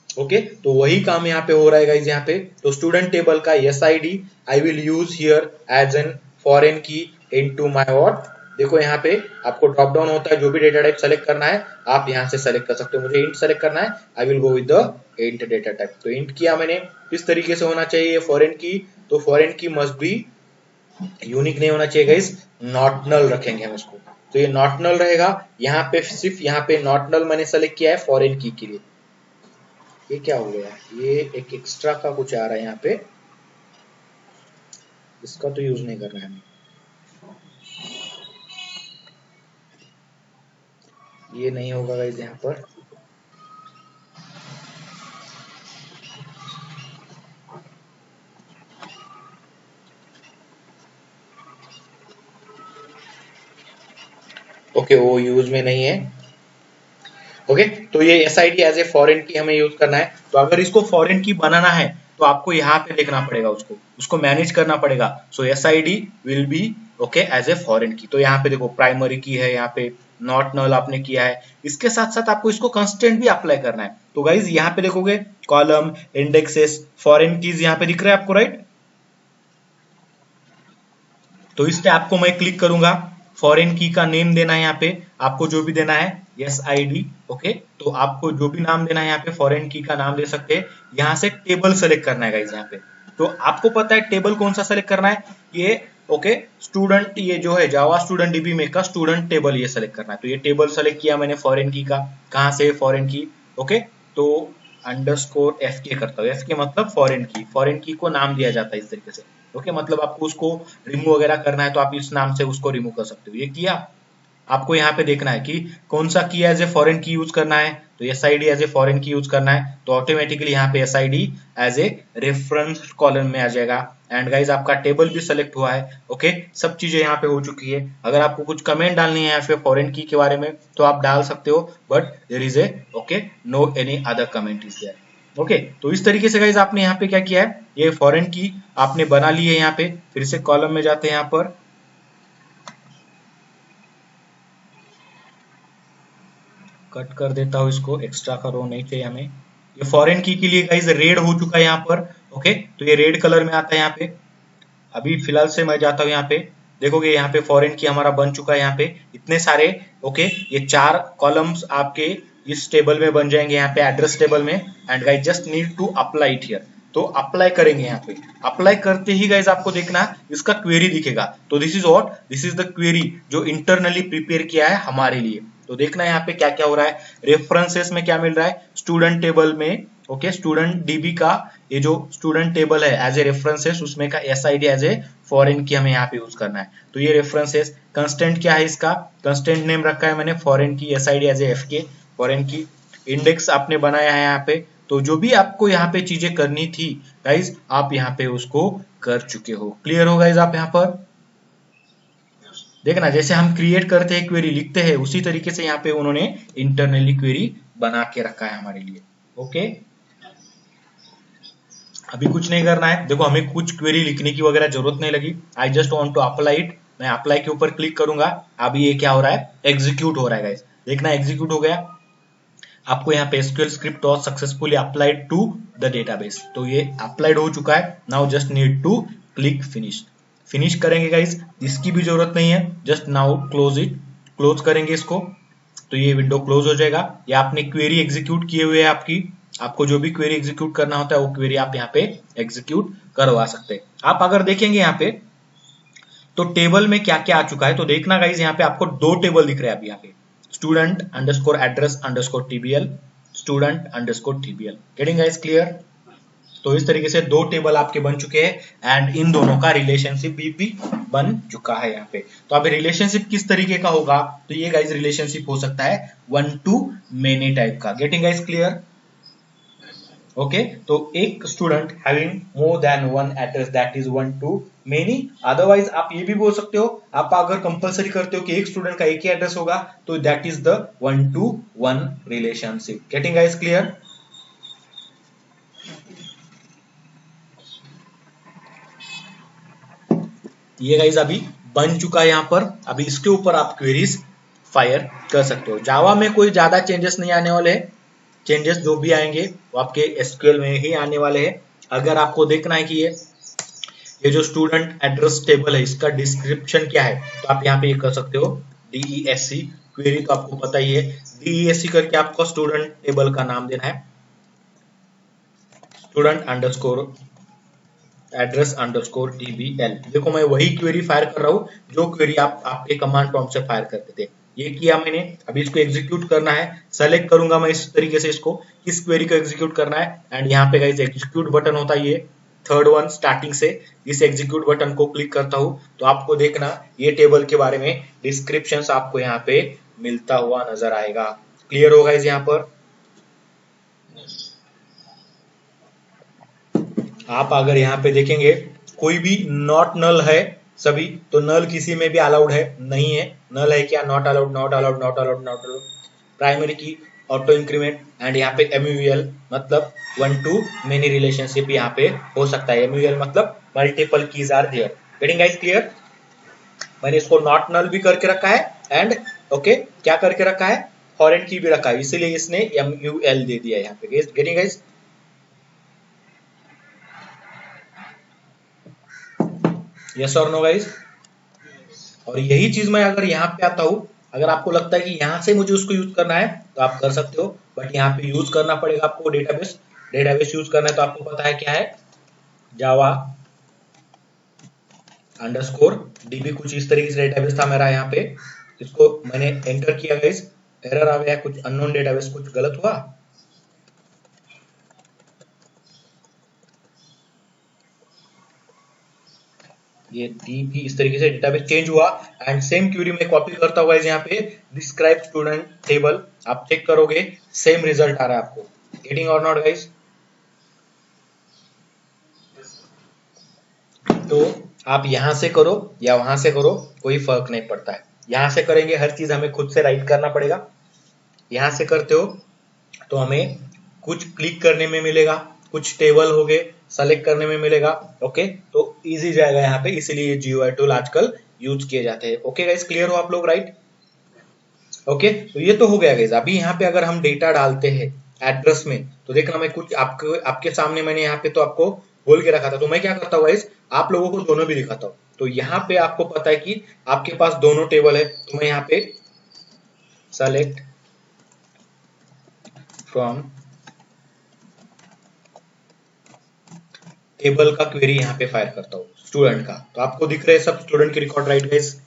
ओके, तो वही काम यहाँ पे हो रहा है गाइज। यहाँ पे तो स्टूडेंट टेबल का S I will use here as an foreign key into my what. देखो यहाँ पे आपको ड्रॉप डाउन होता है, जो भी डेटा टाइप सेलेक्ट करना है आप यहाँ से सेलेक्ट कर सकते हो। मुझे इंट सेलेक्ट करना है, I will go with the int data type. तो इंट किया मैंने, किस तरीके से होना चाहिए फॉरेन की, तो फॉरेन की मस्ट बी यूनिक नहीं होना चाहिए गाइस, नॉट नल रखेंगे हम इसको। तो ये नॉट नल रहेगा। यहाँ पे सिर्फ यहाँ पे नॉट नल मैंने सेलेक्ट किया है फॉरेन की के लिए। ये क्या हो गया, ये एक एक्स्ट्रा का कुछ आ रहा है यहाँ पे, इसका तो यूज नहीं करना है हमें। ये नहीं होगा गाइस यहाँ पर। ओके, वो यूज में नहीं है। ओके, तो ये S I D as a foreign key हमें यूज करना है। तो अगर इसको फॉरेन की बनाना है तो आपको यहाँ पे देखना पड़ेगा, उसको उसको मैनेज करना पड़ेगा। So S I D will be okay as a foreign key. तो यहाँ पे देखो प्राइमरी की है, यहाँ पे नॉट नल आपने किया है, इसके साथ साथ आपको इसको कंस्टेंट भी अप्लाई करना है। तो गाइज यहाँ पे देखोगे कॉलम, इंडेक्सेस, फॉरेन कीज यहाँ पे दिख रहा है आपको, राइट? तो इस पे आपको मैं क्लिक करूंगा, फॉरेन की का नेम देना है यहाँ पे, आपको जो भी देना है यस आई डी। ओके, तो आपको जो भी नाम देना है यहाँ पे फॉरेन की का नाम दे सकते हैं। यहाँ से टेबल सेलेक्ट करना है गाइस यहाँ पे। तो आपको पता है टेबल कौन सा सेलेक्ट करना है, ये ओके स्टूडेंट, ये जो है जावा स्टूडेंट डीबी में का स्टूडेंट टेबल ये सेलेक्ट करना है। तो ये टेबल सेलेक्ट किया मैंने फॉरेन की का, कहाँ से फॉरेन की। ओके, तो अंडरस्कोर एफ के करता हूँ, एफ के मतलब फॉरेन की को नाम दिया जाता है इस तरीके से। ओके, मतलब आपको उसको रिमूव वगैरह करना है तो आप इस नाम से उसको रिमूव कर सकते हो। ये किया, आपको यहाँ पे देखना है कि कौन सा key as a foreign key use करना है। तो S I D as a foreign key use करना है, तो ऑटोमेटिकली यहाँ पे S I D as a reference column में आ जाएगा। एंड गाइज आपका टेबल भी सेलेक्ट हुआ है। ओके, सब चीजें यहाँ पे हो चुकी है। अगर आपको कुछ कमेंट डालनी है यहाँ पे फॉरेन की के बारे में तो आप डाल सकते हो, but there is a okay no any other comment is there. Okay, तो इस तरीके से गाइज आपने यहाँ पे क्या किया है, ये फॉरेन की आपने बना ली है। यहाँ पे फिर से कॉलम में जाते हैं, यहाँ पर कट कर देता हूँ इसको, एक्स्ट्रा का रो नहीं चाहिए हमें। ये फॉरेन की के लिए गाइज रेड हो चुका है यहाँ पर। ओके, तो ये रेड कलर में आता है यहाँ पे। अभी फिलहाल से मैं जाता हूँ यहाँ पे, देखोगे यहाँ पे फॉरेन की हमारा बन चुका है। यहाँ पे इतने सारे ओके, ये 4 कॉलम्स आपके इस टेबल में बन जाएंगे, यहाँ पे एड्रेस टेबल में। And guys just need to apply it here. तो अप्लाई करेंगे यहाँ पे, अप्लाई करते ही गाइज आपको देखना इसका क्वेरी दिखेगा। तो this is what, this is the query जो इंटरनली प्रिपेयर किया है हमारे लिए। तो देखना यहाँ पे क्या क्या हो रहा है। रेफरेंसेस में क्या मिल रहा है, स्टूडेंट टेबल में ओके स्टूडेंट डीबी का ये जो स्टूडेंट टेबल है एज ए रेफरेंसेस, उसमें का S I D as a foreign key हमें यहाँ पे यूज करना है। तो ये रेफरेंसेस, कंस्टेंट क्या है इसका, कंस्टेंट नेम रखा है मैंने foreign key, S I D as a F K foreign key. Index आपने बनाया है यहाँ पे। तो जो भी आपको यहाँ पे चीजें करनी थी गाइज, आप यहाँ पे उसको कर चुके हो। क्लियर हो गाइज? आप यहाँ पर देखना, जैसे हम क्रिएट करते हैं क्वेरी लिखते हैं, उसी तरीके से यहाँ पे उन्होंने इंटरनली क्वेरी बना के रखा है हमारे लिए। ओके, अभी कुछ नहीं करना है। देखो हमें कुछ क्वेरी लिखने की वगैरह जरूरत नहीं लगी। I just want to apply it. मैं अप्लाई के ऊपर क्लिक करूंगा। अभी ये क्या हो रहा है, एग्जीक्यूट हो रहा है गाइस। देखना एग्जीक्यूट हो गया। आपको यहाँ पे एसक्यूएल स्क्रिप्ट और successfully applied to the database. तो ये अप्लाइड हो चुका है। Now just need to click finish. Finish करेंगे गाइस, इसकी भी जरूरत नहीं है। Just now close it, close करेंगे इसको। तो ये विंडो क्लोज हो जाएगा। या आपने क्वेरी एग्जीक्यूट किए हुए है आपकी, आपको जो भी क्वेरी एग्जीक्यूट करना होता है वो क्वेरी आप यहाँ पे एग्जीक्यूट करवा सकते हैं। आप अगर देखेंगे यहाँ पे तो टेबल में क्या क्या आ चुका है, तो देखना गाइज यहाँ पे आपको 2 टेबल दिख रहे हैं। अभी यहाँ पे student underscore address underscore TBL, student underscore TBL. Getting guys clear? तो इस तरीके से 2 टेबल आपके बन चुके हैं एंड इन दोनों का रिलेशनशिप भी बन चुका है यहाँ पे। तो अब रिलेशनशिप किस तरीके का होगा, तो ये गाइज रिलेशनशिप हो सकता है 1 to many टाइप का। Getting guys clear? ओके, तो एक student having more then 1 address that is 1 to many। Otherwise आप ये भी बोल सकते हो, आप अगर कंपलसरी करते हो कि एक स्टूडेंट का एक ही एड्रेस होगा तो that is the 1 to 1 relationship. Getting guys clear? ये गाइज अभी बन चुका है यहाँ पर। अभी इसके ऊपर आप क्वेरीज फायर कर सकते हो। जावा में कोई ज्यादा चेंजेस नहीं आने वाले हैं, चेंजेस जो भी आएंगे वो आपके एसक्यूएल में ही आने वाले हैं। अगर आपको देखना है कि ये जो स्टूडेंट एड्रेस टेबल है इसका डिस्क्रिप्शन क्या है, तो आप यहाँ पे ये कर सकते हो DESC क्वेरी, तो आपको पता ही है DESC करके आपको स्टूडेंट टेबल का नाम देना है, student underscore address underscore TBL। देखो मैं वही क्वेरी फायर कर रहा हूँ जो क्वेरी आप आपके कमांड प्रॉम्प्ट से फायर करते थे। ये किया मैंने, अभी इसको एग्जीक्यूट करना है, सेलेक्ट करूंगा मैं इस तरीके से इसको, किस क्वेरी को एग्जीक्यूट करना है, एंड यहाँ पे गाइस एग्जीक्यूट बटन होता है, ये थर्ड वन स्टार्टिंग से, इस एग्जीक्यूट बटन को क्लिक करता हूँ तो आपको देखना ये टेबल के बारे में डिस्क्रिप्शन आपको यहाँ पे मिलता हुआ नजर आएगा। क्लियर होगा इस यहाँ पर। आप अगर यहाँ पे देखेंगे कोई भी नॉट नल है सभी, तो नल किसी में भी अलाउड है नहीं है, नल है क्या, not allowed not allowed not allowed not allowed. Primary की ऑटो इंक्रीमेंट एंड यहाँ पे MUL मतलब 1 to many रिलेशनशिप यहाँ पे हो सकता है। MUL मतलब multiple keys are there. Getting guys clear. मैंने इसको नॉट नल भी करके रखा है एंड ओके क्या करके रखा है, फॉरेन की भी रखा है, इसीलिए इसने MUL दे दिया यहाँ पे। Getting guys. यस और नो गाइस। और यही चीज मैं अगर यहाँ पे आता हूँ, अगर आपको लगता है कि यहाँ से मुझे उसको यूज करना है तो आप कर सकते हो, बट यहाँ पे यूज करना पड़ेगा आपको डेटाबेस। डेटाबेस यूज करना है तो आपको पता है क्या है, जावा अंडरस्कोर DB, कुछ इस तरीके से डेटाबेस था मेरा यहाँ पे, इसको मैंने एंटर किया गाइस, एरर आ गया, कुछ अननोन डेटाबेस, कुछ गलत हुआ। ये DB इस तरीके से डेटाबेस चेंज हुआ एंड सेम क्यूरी में कॉपी करता हुआ यहाँ पे डिस्क्राइब स्टूडेंट टेबल, आप चेक करोगे सेम रिजल्ट आ रहा है आपको। गेटिंग और नॉट गाइस। तो आप यहां से करो या वहां से करो कोई फर्क नहीं पड़ता है, यहां से करेंगे हर चीज हमें खुद से राइट करना पड़ेगा, यहां से करते हो तो हमें कुछ क्लिक करने में मिलेगा, कुछ टेबल हो गए सेलेक्ट करने में मिलेगा। ओके तो इजी जाएगा यहाँ पे, इसीलिए ये GUI टूल आजकल यूज किए जाते हैं। ओके गाइस क्लियर हो आप लोग, राइट। ओके तो ये तो हो गया गाइस। अभी यहाँ पे अगर हम डेटा डालते हैं एड्रेस में, तो देखना मैं कुछ आपके सामने मैंने यहाँ पे तो आपको बोल के रखा था, तो मैं क्या करता हूँ गाइस, आप लोगों को दोनों भी दिखाता हूँ। तो यहाँ पे आपको पता है कि आपके पास दोनों टेबल है, तो मैं यहाँ पे सेलेक्ट फ्रॉम टेबल का क्वेरी यहाँ पे फायर करता हूँ स्टूडेंट का, तो आपको दिख रहे हैं सब स्टूडेंट के रिकॉर्ड, राइट गाइस।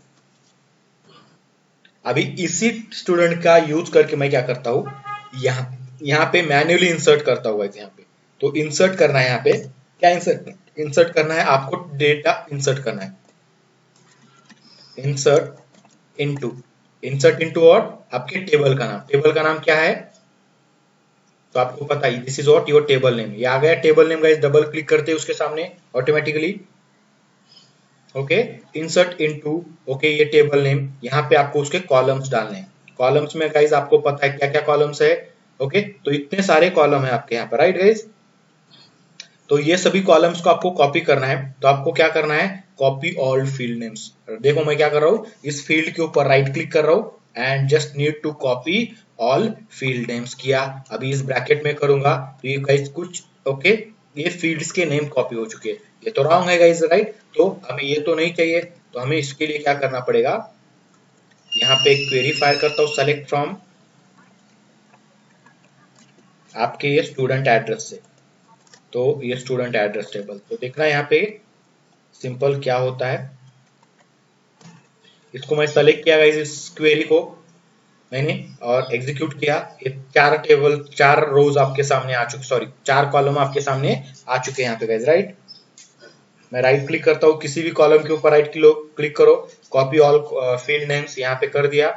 अभी इसी स्टूडेंट का यूज करके मैं क्या करता हूँ, यहाँ पे मैन्युअली इंसर्ट करता हूँ यहाँ पे। तो इंसर्ट करना है यहाँ पे, क्या इंसर्ट करना है आपको, डेटा इंसर्ट करना है, इंसर्ट इनटू और आपके टेबल का नाम, टेबल का नाम क्या है, तो आपको पता ही this is what your table name, ये आ गया table name guys, double click करते हैं उसके सामने automatically. Okay insert into, okay ये टेबल नेम, यहाँ पे आपको उसके कॉलम्स डालने हैं। कॉलम्स में गाइस आपको पता है क्या क्या कॉलम्स है। ओके तो इतने सारे कॉलम है आपके यहाँ पर, राइट गाइस। तो ये सभी कॉलम्स को आपको कॉपी करना है, तो आपको क्या करना है, कॉपी ऑल फील्ड नेम्स। देखो मैं क्या कर रहा हूँ, इस फील्ड के ऊपर राइट क्लिक कर रहा हूँ and just need to copy all field names किया। अभी इस ब्रैकेट में करूंगा तो ये गाइस कुछ ओके ये फील्ड्स के नेम कॉपी हो चुके हैं, ये तो रॉन्ग है गाइस, राइट। तो हमें ये तो नहीं चाहिए, तो हमें इसके लिए क्या करना पड़ेगा, यहाँ पे एक क्वेरी फायर करता हूँ, सेलेक्ट फ्रॉम आपके ये स्टूडेंट एड्रेस से, तो ये स्टूडेंट एड्रेस टेबल। तो देखना यहाँ पे सिंपल क्या होता है, इसको मैं सेलेक्ट किया गाइस, इस क्वेरी को मैंने और एग्जीक्यूट किया, ये चार टेबल चार रोज आपके सामने आ चुके, सॉरी चार कॉलम आपके सामने आ चुके हैं यहाँ पे गाइस, राइट। मैं राइट क्लिक करता हूँ, किसी भी कॉलम के ऊपर राइट क्लिक करो, कॉपी ऑल फील्ड नेम्स यहाँ पे कर दिया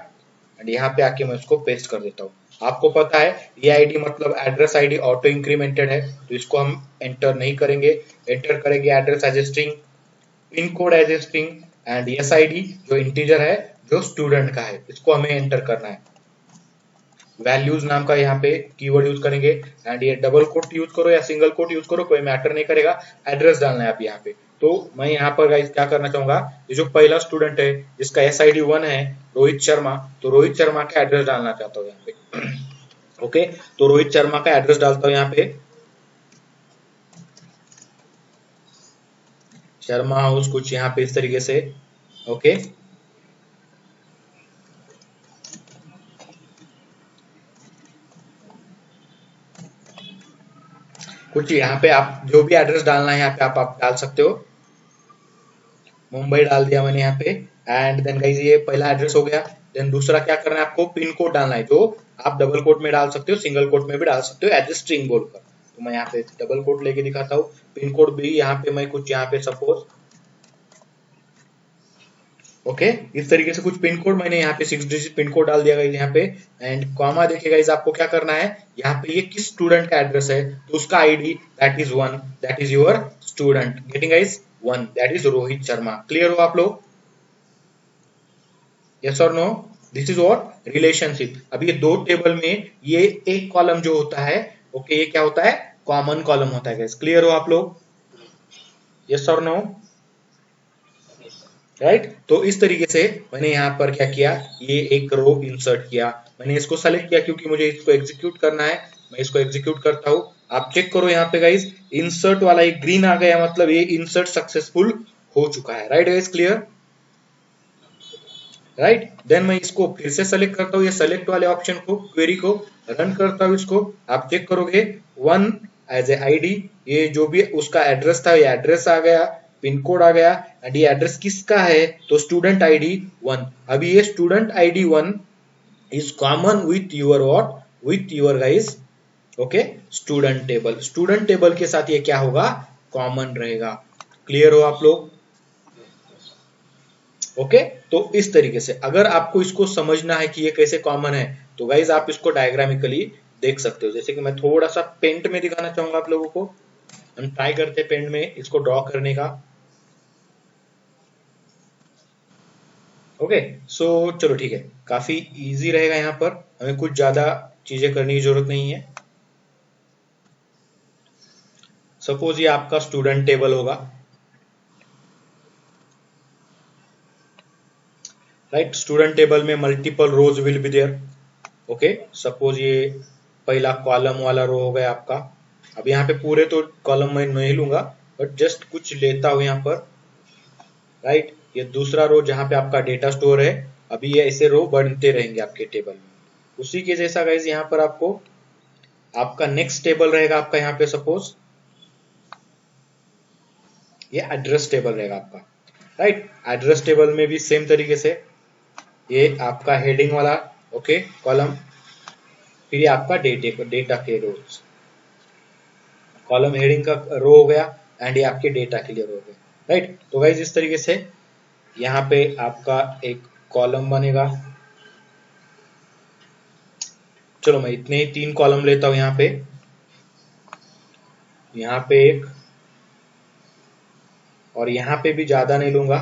एंड यहाँ पे आके मैं उसको पेस्ट कर देता हूँ। आपको पता है ये आईडी मतलब एड्रेस आईडी ऑटो इंक्रीमेंटेड है, तो इसको हम एंटर नहीं करेंगे, एंटर करेंगे address as a string, pin code as a string and S ID जो इंटीजर है जो स्टूडेंट का है, इसको हमें एंटर करना है। वैल्यूज नाम का यहाँ पे कीवर्ड यूज करेंगे एंड ये डबल कोट यूज करो या सिंगल कोट यूज करो, कोई मैटर नहीं करेगा। एड्रेस डालना है आप यहाँ पे, तो मैं यहाँ पर गाइस क्या करना चाहूंगा, ये जो पहला स्टूडेंट है जिसका SID 1 है, रोहित शर्मा, तो रोहित शर्मा का एड्रेस डालना चाहता हूँ यहाँ पे। ओके, तो रोहित शर्मा का एड्रेस डालता हूँ यहाँ पे, शर्मा हाउस कुछ यहाँ पे इस तरीके से। ओके, कुछ यहाँ पे आप जो भी एड्रेस डालना है यहाँ पे आप डाल सकते हो। मुंबई डाल दिया मैंने यहाँ पे। एंड देन गाइस ये पहला एड्रेस हो गया। देन दूसरा क्या करना है, आपको पिन कोड डालना है, जो आप डबल कोट में डाल सकते हो, सिंगल कोट में भी डाल सकते हो एज ए स्ट्रिंग बोलकर। तो मैं यहाँ पे डबल कोट लेके दिखाता हूँ। पिन कोड भी यहाँ पे मैं कुछ यहाँ पे सपोज ओके इस तरीके से कुछ पिन कोड मैंने यहाँ पे 6 डिजिट पिन कोड डाल दिया गाइस यहाँ पे। एंड कॉमा देखिए गाइस, आपको क्या करना है, यहाँ पे ये किस स्टूडेंट का एड्रेस है, तो उसका ID that is 1, that is your student, getting guys 1, that is Rohit Sharma. Clear हो आप लोग? यस और no? This is what relationship. अब ये दो टेबल में ये एक कॉलम जो होता है, ओके ये क्या होता है, कॉमन कॉलम होता है गाइस। क्लियर हो आप लोग? यस और नो? राइट, तो इस तरीके से मैंने यहाँ पर क्या किया, ये एक रो इंसर्ट किया। मैंने इसको सेलेक्ट किया क्योंकि मुझे इसको एग्जीक्यूट करना है। मैं इसको एग्जीक्यूट करता हूँ। आप चेक करो यहाँ पे गाइस, इंसर्ट वाला एक ग्रीन आ गया, मतलब ये इंसर्ट सक्सेसफुल हो चुका है। Right guys, clear? Right, then मैं इसको फिर से सेलेक्ट करता हूँ, ये सेलेक्ट वाले ऑप्शन को, क्वेरी को रन करता हूँ इसको। आप चेक करोगे 1 एज ए आईडी, ये जो भी उसका एड्रेस था ये एड्रेस आ गया, पिन कोड आ गया। एंड ये एड्रेस किसका है, तो स्टूडेंट आईडी 1। अभी ये student ID 1 is common with your what, with your guys okay student table. Student table के साथ ये क्या होगा, कॉमन रहेगा। क्लियर हो आप लोग? ओके, तो इस तरीके से अगर आपको इसको समझना है कि ये कैसे कॉमन है, तो गाइज आप इसको डायग्रामिकली देख सकते हो। जैसे कि मैं थोड़ा सा पेंट में दिखाना चाहूंगा आप लोगों को। हम ट्राई करते हैं पेंट में इसको ड्रॉ करने का। ओके, सो चलो ठीक है, काफी इजी रहेगा। यहाँ पर हमें कुछ ज्यादा चीजें करने की जरूरत नहीं है। सपोज ये आपका स्टूडेंट टेबल होगा, राइट? स्टूडेंट टेबल में multiple rows will be there. Okay, suppose ये पहला कॉलम वाला रो हो गया आपका। अब यहाँ पे पूरे तो कॉलम मैं नहीं लूंगा, बट जस्ट कुछ लेता हूं यहाँ पर। राइट, ये दूसरा रो जहाँ पे आपका डेटा स्टोर है। अभी ये ऐसे रो बनते रहेंगे आपके टेबल में। उसी के जैसा गाइज यहाँ पर आपको आपका नेक्स्ट टेबल रहेगा आपका यहाँ पे। सपोज ये एड्रेस टेबल रहेगा आपका। राइट, एड्रेस टेबल में भी सेम तरीके से ये आपका हेडिंग वाला ओके कॉलम, फिर ये आपका डेटा के रोज, कॉलम हेडिंग का रो हो गया, एंड ये आपके डेटा के लिए रो हो गया। राइट, तो गाइज इस तरीके से यहाँ पे आपका एक कॉलम बनेगा। चलो मैं इतने ही 3 कॉलम लेता हूं यहाँ पे एक, और यहाँ पे भी ज्यादा नहीं लूंगा।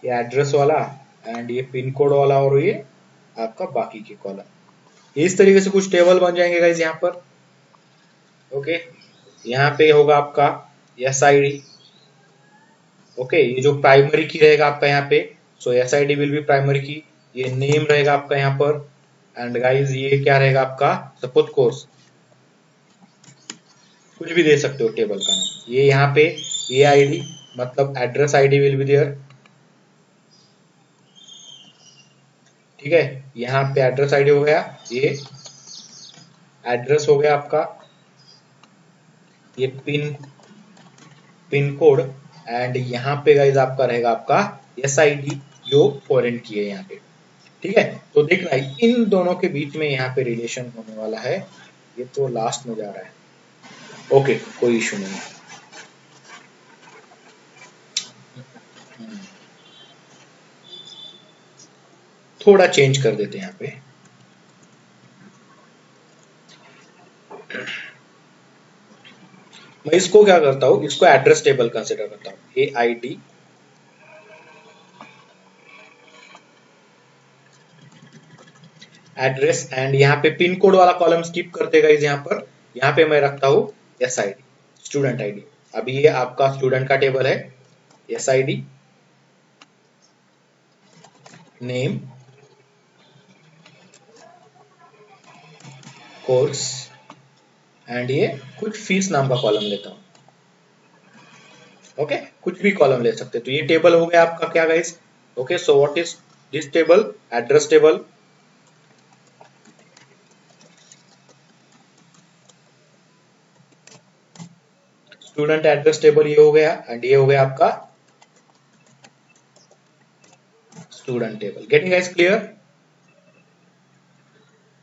ये एड्रेस वाला एंड ये पिन कोड वाला और ये आपका बाकी के कॉलम। इस तरीके से कुछ टेबल बन जाएंगे गाइज यहाँ पर। ओके, यहाँ पे होगा आपका SID। ओके, ये जो प्राइमरी की रहेगा आपका यहाँ पे, सो SID विल बी प्राइमरी की। ये नेम रहेगा आपका यहाँ पर। एंड गाइज ये क्या रहेगा आपका, सपोज कोर्स, कुछ भी दे सकते हो टेबल का नाम। ये यहाँ पे ये आईडी मतलब address ID will be there. ठीक है, यहाँ पे एड्रेस आईडी हो गया, ये एड्रेस हो गया आपका, ये पिन कोड, एंड यहाँ पे गाइज आपका रहेगा आपका SID जो फॉरेन की है यहाँ पे। ठीक है, तो देखना इन दोनों के बीच में यहाँ पे रिलेशन होने वाला है। ये तो लास्ट में जा रहा है। ओके, कोई इशू नहीं है। थोड़ा चेंज कर देते हैं यहाँ पे। मैं इसको क्या करता हूँ, इसको एड्रेस टेबल कंसिडर करता हूँ। AID एड्रेस, एंड यहाँ पे पिन कोड वाला कॉलम स्किप करते गाइस। यहाँ पे मैं रखता हूँ SID। Student ID. अभी ये आपका स्टूडेंट का टेबल है, S I D, name, course and ये कुछ फीस नाम का कॉलम लेता हूं। ओके, कुछ भी कॉलम ले सकते, तो ये टेबल हो गया आपका क्या guys. Okay, so what is this table, address table. Student address table ये हो गया, एंड ये हो गया आपका student table. Getting guys clear,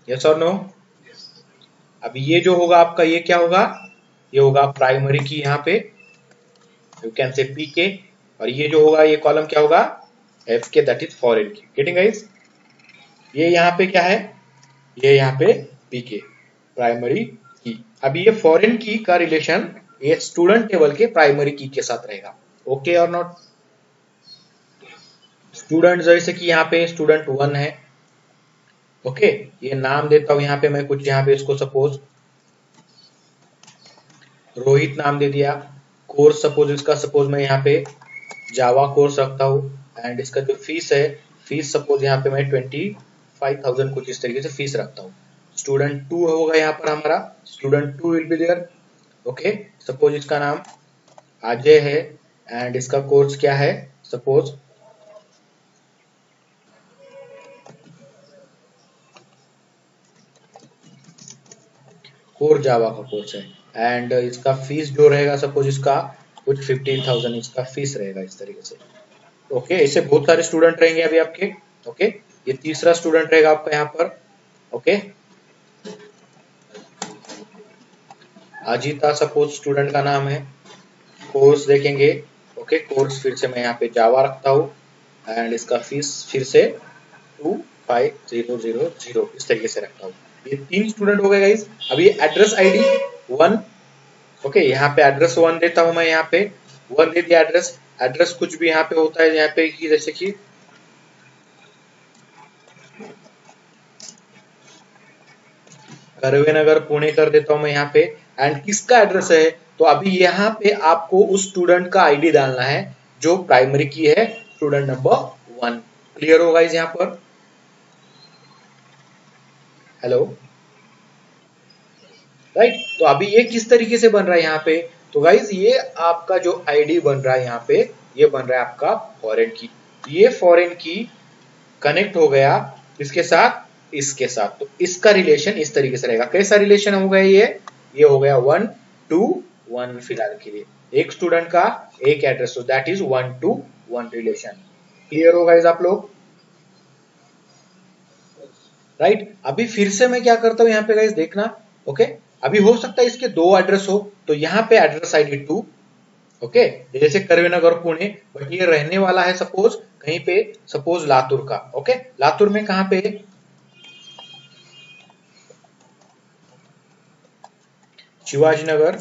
yes और नो। अभी ये जो होगा आपका, ये क्या होगा, ये होगा प्राइमरी की, यहाँ पे यू कैन से पीके, और ये जो होगा ये कॉलम क्या होगा, एफ के, दैट इज फॉरेन की। गेटिंग गाइस, ये यहाँ पे क्या है, ये यहाँ पे पीके, प्राइमरी की। अभी ये फॉरेन की का रिलेशन ये स्टूडेंट टेबल के प्राइमरी की के साथ रहेगा। ओके और नॉट। स्टूडेंट जैसे कि यहाँ पे स्टूडेंट 1 है। ओके, ये नाम देता हूं यहाँ पे मैं कुछ, यहाँ पे इसको सपोज रोहित नाम दे दिया। कोर्स सपोज इसका, सपोज मैं यहाँ पे जावा कोर्स रखता हूँ, एंड इसका जो फीस है, फीस सपोज यहाँ पे मैं 25,000 कुछ इस तरीके से फीस रखता हूँ। स्टूडेंट 2 होगा यहाँ पर हमारा, student 2 will be there. Okay, suppose इसका नाम अजय है, एंड इसका कोर्स क्या है, सपोज कोर जावा का कोर्स है, एंड इसका फीस जो रहेगा, सपोज इसका कुछ 15,000 इसका फीस रहेगा इस तरीके से। ओके, ऐसे बहुत सारे स्टूडेंट रहेंगे अभी आपके। ओके, ये तीसरा स्टूडेंट रहेगा आपका यहाँ पर। ओके, अजीता सपोज स्टूडेंट का नाम है। कोर्स देखेंगे, ओके, कोर्स फिर से मैं यहाँ पे जावा रखता हूँ, एंड इसका फीस फिर से 25,000 इस तरीके से रखता हूँ। ये 3 स्टूडेंट हो गए गाइस। अभी एड्रेस आईडी 1, ओके, यहाँ पे एड्रेस 1 देता हूँ मैं, यहाँ पे 1 दे दिया एड्रेस। एड्रेस कुछ भी यहाँ पे होता है, यहाँ पे कि जैसे कि करवे नगर पुणे कर देता हूं मैं यहाँ पे, एंड किसका एड्रेस है, तो अभी यहाँ पे आपको उस स्टूडेंट का आईडी डालना है जो प्राइमरी की है, स्टूडेंट नंबर 1। क्लियर होगा इस यहाँ पर, हेलो, राइट। तो अभी ये किस तरीके से बन रहा है यहाँ पे, तो गाइज ये आपका जो आईडी बन रहा है यहाँ पे, ये बन रहा है आपका फॉरेन की। ये फॉरेन की कनेक्ट हो गया इसके साथ, इसके साथ, तो इसका रिलेशन इस तरीके से रहेगा। कैसा रिलेशन हो गया ये हो गया 1 to 1 फिलहाल के लिए, एक स्टूडेंट का एक एड्रेस, तो that is 1 to 1 relation. Clear होगा इस आप लोग, राइट। अभी फिर से मैं क्या करता हूं यहाँ पे गाइस, देखना। ओके, अभी हो सकता है इसके 2 एड्रेस हो, तो यहाँ पे एड्रेस आईडी 2, ओके, जैसे करवे नगर पुणे, बट ये रहने वाला है सपोज कहीं पे, सपोज लातूर का। ओके, लातूर में कहां पे, शिवाजीनगर,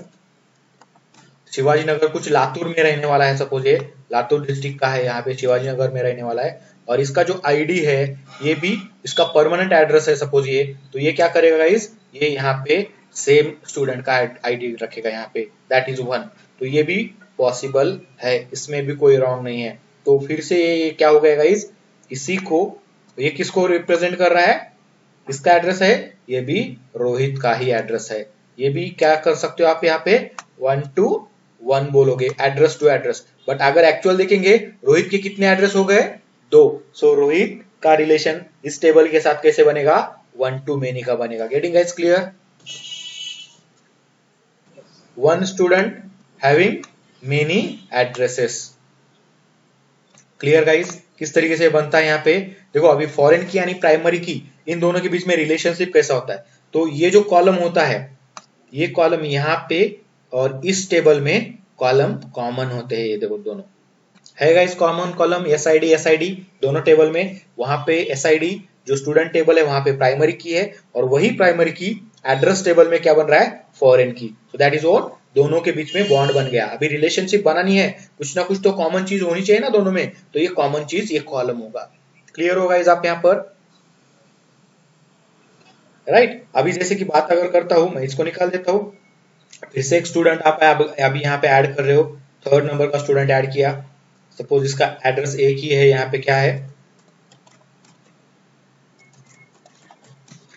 शिवाजीनगर कुछ लातूर में रहने वाला है, सपोज ये लातूर डिस्ट्रिक्ट का है, यहाँ पे शिवाजीनगर में रहने वाला है। और इसका जो आईडी है ये भी इसका परमानेंट एड्रेस है सपोज ये, तो ये क्या करेगा गाइस, ये यहाँ पे सेम स्टूडेंट का आईडी रखेगा यहाँ पे, दैट इज 1। तो ये भी पॉसिबल है, इसमें भी कोई रॉन्ग नहीं है। तो फिर से ये क्या हो गया गाइस, इसी को, ये किसको रिप्रेजेंट कर रहा है, इसका एड्रेस है, ये भी रोहित का ही एड्रेस है। ये भी क्या कर सकते हो आप यहाँ पे 1 to 1 बोलोगे, एड्रेस टू एड्रेस। बट अगर एक्चुअल देखेंगे रोहित के कितने एड्रेस हो गए, 2। सो रोहित का रिलेशन इस टेबल के साथ कैसे बनेगा, 1 to many का बनेगा। Getting guys clear, 1 student having many addresses. Clear guys, किस तरीके से बनता है यहाँ पे, देखो अभी फॉरेन की यानी प्राइमरी की, इन दोनों के बीच में रिलेशनशिप कैसा होता है, तो ये जो कॉलम होता है, ये कॉलम यहाँ पे और इस टेबल में कॉलम कॉमन होते हैं, ये देखो दोनों है गाइस कॉमन कॉलम, एसआईडी दोनों टेबल में। वहां पे एसआईडी जो स्टूडेंट टेबल है वहां पे प्राइमरी की है, और वही प्राइमरी की एड्रेस टेबल में क्या बन रहा है, फॉरेन की। सो दैट इज व्हाट, दोनों के बीच में बॉन्ड बन गया। अभी रिलेशनशिप बनानी है, कुछ ना कुछ तो कॉमन चीज होनी चाहिए ना दोनों में, तो ये कॉमन चीज ये कॉलम होगा। क्लियर होगा इस आप यहाँ पर, राइट। अभी जैसे कि बात अगर करता हूं, मैं इसको निकाल देता हूं, फिर से एक स्टूडेंट आप अभी यहाँ पे ऐड कर रहे हो, थर्ड नंबर का स्टूडेंट ऐड किया। सपोज इसका एड्रेस एक ही है, यहाँ पे क्या है,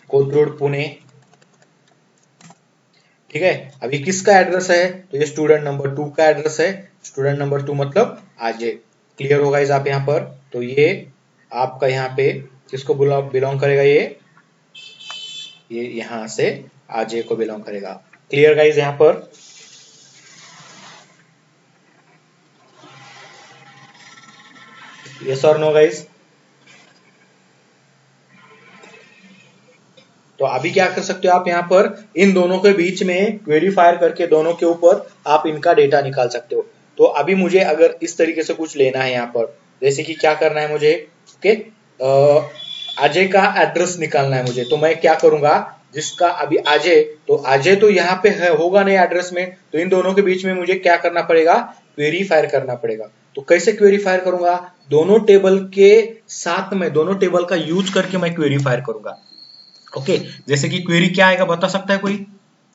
कोथरूड पुणे। ठीक है, अभी किसका एड्रेस है, तो ये स्टूडेंट नंबर 2 का एड्रेस है। स्टूडेंट नंबर 2 मतलब अजय। क्लियर होगा इस आप यहाँ पर। तो ये आपका यहाँ पे किसको बिलोंग करेगा, ये यहाँ से अजय को बिलोंग करेगा। क्लियर गाइज यहाँ पर। यस और नो गाइज। तो अभी क्या कर सकते हो आप यहाँ पर, इन दोनों के बीच में क्वेरी फायर करके दोनों के ऊपर आप इनका डेटा निकाल सकते हो। तो अभी मुझे अगर इस तरीके से कुछ लेना है यहाँ पर, जैसे कि क्या करना है मुझे, ओके, अजय का एड्रेस निकालना है मुझे। तो मैं क्या करूंगा, जिसका अभी अजय, तो अजय तो यहाँ पे है, होगा नहीं एड्रेस में, तो इन दोनों के बीच में मुझे क्या करना पड़ेगा, क्वेरी फायर करना पड़ेगा। तो कैसे क्वेरी फायर करूंगा, दोनों टेबल के साथ में, दोनों टेबल का यूज करके मैं क्वेरी फायर करूंगा। ओके, जैसे कि क्वेरी क्या आएगा बता सकता है कोई,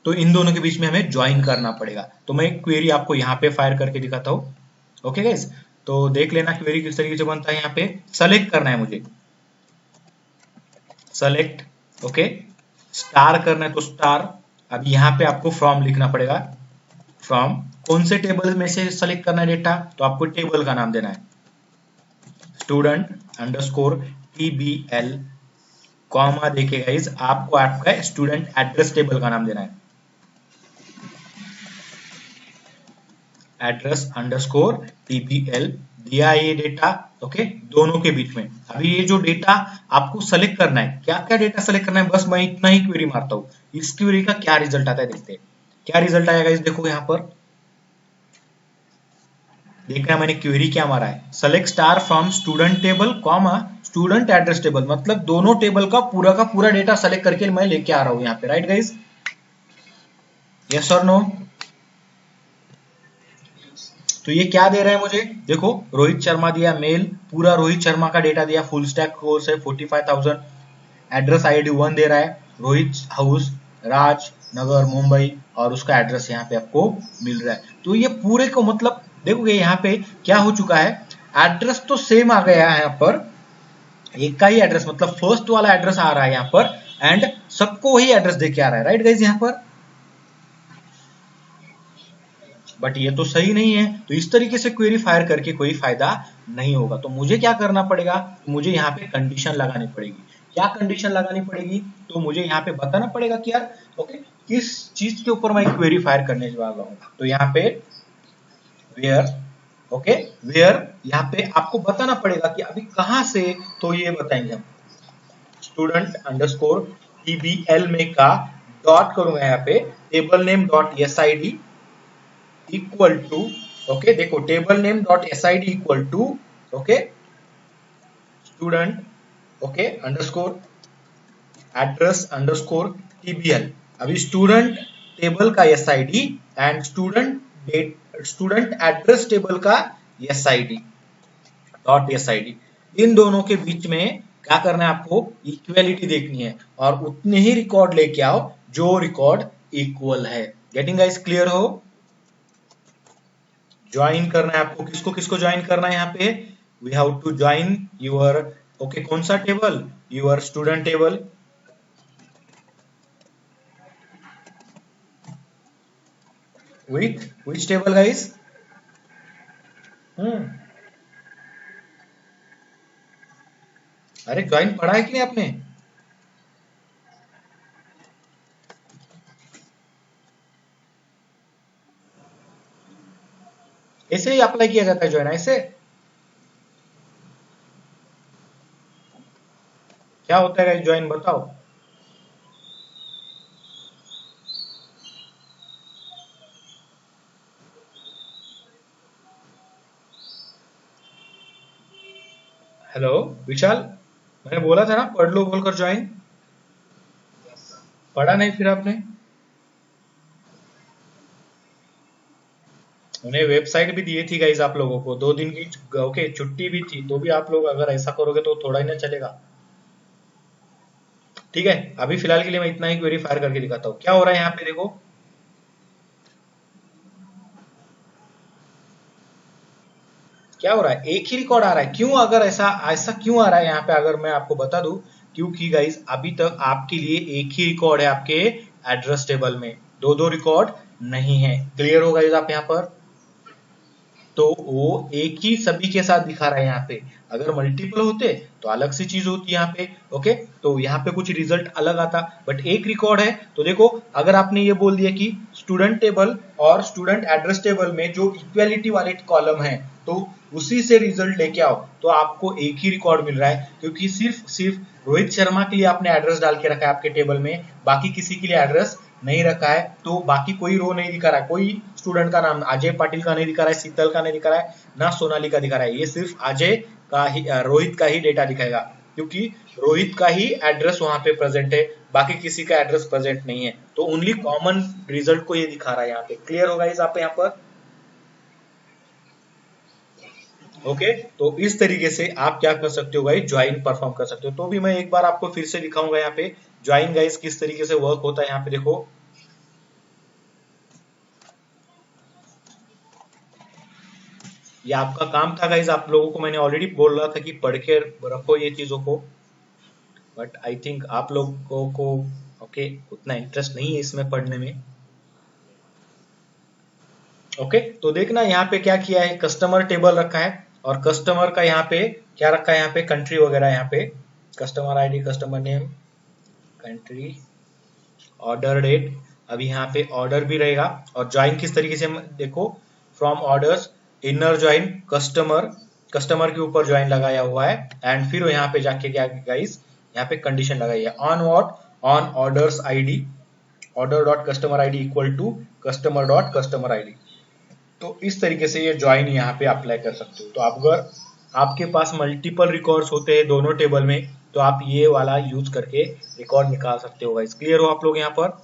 तो इन दोनों के बीच में हमें ज्वाइन करना पड़ेगा। तो मैं क्वेरी आपको यहाँ पे फायर करके दिखाता हूँ। ओके गाइस, तो देख लेना क्वेरी किस तरीके से बनता है। यहाँ पे सेलेक्ट करना है मुझे, सेलेक्ट, ओके, स्टार करना है तो स्टार। अब यहाँ पे आपको फ्रॉम लिखना पड़ेगा, फ्रॉम कौन से टेबल में से सेलेक्ट करना है डेटा, तो आपको टेबल का नाम देना है, स्टूडेंट अंडरस्कोर TBL, कॉमा देके गाइस आपको आपका स्टूडेंट एड्रेस टेबल का नाम देना है, एड्रेस अंडरस्कोर TBL, दिया ये डेटा। ओके, दोनों के बीच में अभी ये जो डेटा आपको सेलेक्ट करना है, क्या क्या डेटा सेलेक्ट करना है, बस मैं इतना ही क्वेरी मारता हूँ। इस क्वेरी का क्या रिजल्ट आता है देखते हैं। क्या रिजल्ट आएगा इस देखो यहाँ पर, देख रहे हैं मैंने क्वेरी क्या मारा है, select star from student table comma student address table, मतलब दोनों टेबल का पूरा डेटा सेलेक्ट करके मैं लेके आ रहा हूँ यहाँ पे, राइट गाइज। यस और नो। तो ये क्या दे रहा है मुझे, देखो रोहित शर्मा दिया मेल, पूरा रोहित शर्मा का डेटा दिया, फुल स्टैक कोर्स है 45,000, एड्रेस ID 1 दे रहा है, रोहित हाउस राज नगर मुंबई, और उसका एड्रेस यहाँ पे आपको मिल रहा है। तो ये पूरे को मतलब देखोगे यहाँ पे क्या हो चुका है, एड्रेस तो सेम आ गया है यहाँ पर, एक का ही एड्रेस, मतलब फर्स्ट वाला एड्रेस आ रहा है यहाँ पर, एंड सबको वही एड्रेस देके आ रहा है, राइट गाइज यहाँ पर। बट ये तो सही नहीं है, तो इस तरीके से क्वेरी फायर करके कोई फायदा नहीं होगा। तो मुझे क्या करना पड़ेगा, मुझे यहाँ पे कंडीशन लगानी पड़ेगी। क्या कंडीशन लगानी पड़ेगी, तो मुझे यहाँ पे बताना पड़ेगा कि यार ओके किस चीज के ऊपर मैं क्वेरी फायर करने वाला हूँ। तो यहाँ पे वेयर, ओके वेयर, यहाँ पे आपको बताना पड़ेगा कि अभी कहाँ से, तो ये बताएंगे हम, स्टूडेंट अंडरस्कोर TBL में का डॉट करूंगा यहाँ पे, table name dot SID equal to, okay देखो table name dot SID equal to, okay student, okay underscore address underscore TBL। अभी स्टूडेंट टेबल का SID and student address table का SID डॉट SID, इन दोनों के बीच में क्या करना है, आपको इक्वलिटी देखनी है और उतने ही रिकॉर्ड लेके आओ जो रिकॉर्ड इक्वल है। गेटिंग गाइस, क्लियर हो। ज्वाइन करना है आपको, किसको किसको ज्वाइन करना है यहाँ पे, we have to join your, okay कौन सा table, your student table, with which table guys, अरे ज्वाइन पढ़ा है कि नहीं आपने, ऐसे ही अप्लाई किया जाता है ज्वाइन, ऐसे क्या होता है ज्वाइन बताओ। हेलो विशाल, मैंने बोला था ना पढ़ लो बोलकर ज्वाइन, पढ़ा नहीं फिर आपने, उन्हें वेबसाइट भी दी थी गाइस आप लोगों को, 2 दिन की ओके छुट्टी भी थी, तो भी आप लोग अगर ऐसा करोगे तो थोड़ा ही ना चलेगा। ठीक है, अभी फिलहाल के लिए मैं इतना ही क्वेरी फायर करके दिखाता हूँ क्या हो रहा है यहाँ पे देखो, क्या हो रहा है, एक ही रिकॉर्ड आ रहा है। क्यों, अगर ऐसा ऐसा क्यों आ रहा है यहाँ पे, अगर मैं आपको बता दूं, क्योंकि गाइस अभी तक आपके लिए एक ही रिकॉर्ड है आपके एड्रेस टेबल में, दो दो रिकॉर्ड नहीं है। क्लियर हो गाइस आप यहाँ पर, तो वो एक ही सभी के साथ दिखा रहा है यहाँ पे। अगर मल्टीपल होते तो अलग सी चीज होती यहाँ पे। ओके, तो यहाँ पे कुछ रिजल्ट अलग आता, बट एक रिकॉर्ड है। तो देखो, अगर आपने ये बोल दिया कि स्टूडेंट टेबल और स्टूडेंट एड्रेस टेबल में जो इक्वालिटी वाले कॉलम है, तो उसी से रिजल्ट लेके आओ, तो आपको एक ही रिकॉर्ड मिल रहा है। क्योंकि सिर्फ सिर्फ रोहित शर्मा के लिए आपने एड्रेस डाल के रखा है आपके टेबल में, बाकी किसी के लिए एड्रेस नहीं रखा है। तो बाकी कोई रो नहीं दिखा रहा है, कोई स्टूडेंट का नाम अजय पाटिल का नहीं दिखा रहा है, शीतल का नहीं दिखा रहा है, ना सोनाली का दिखा रहा है। ये सिर्फ अजय का ही, रोहित का ही डेटा दिखाएगा, क्योंकि रोहित का ही एड्रेस वहां पे प्रेजेंट है, बाकी किसी का एड्रेस प्रेजेंट नहीं है। तो ओनली कॉमन रिजल्ट को ये दिखा रहा है यहाँ पे। क्लियर होगा इस आप यहाँ पर। ओके, तो इस तरीके से आप क्या कर सकते हो गाइस, ज्वाइन परफॉर्म कर सकते हो। तो भी मैं एक बार आपको फिर से दिखाऊंगा यहाँ पे ज्वाइन गाइस किस तरीके से वर्क होता है। यहाँ पे देखो, ये आपका काम था गाइज, आप लोगों को मैंने ऑलरेडी बोल रहा था कि पढ़ के रखो ये चीजों को, बट आई थिंक आप लोगों को ओके उतना इंटरेस्ट नहीं है इसमें पढ़ने में। ओके, तो देखना यहाँ पे क्या किया है, कस्टमर टेबल रखा है, और कस्टमर का यहाँ पे क्या रखा है, यहाँ पे कंट्री वगैरह, यहाँ पे customer ID, customer name, country, order date. अभी यहाँ पे ऑर्डर भी रहेगा। और ज्वाइन किस तरीके से, देखो, from orders, inner join, customer, customer के ऊपर ज्वाइन लगाया हुआ है, एंड फिर यहाँ पे जाके क्या गाइस, यहाँ पे कंडीशन लगाई है, on what, on orders ID, order dot customer ID equal to customer dot customer ID. तो इस तरीके से ये ज्वाइन यहाँ पे अप्लाई कर सकते हो। तो आप अगर आपके पास मल्टीपल रिकॉर्ड्स होते हैं दोनों टेबल में, तो आप ये वाला यूज करके रिकॉर्ड निकाल सकते हो गाइस। क्लियर हो आप लोग यहाँ पर।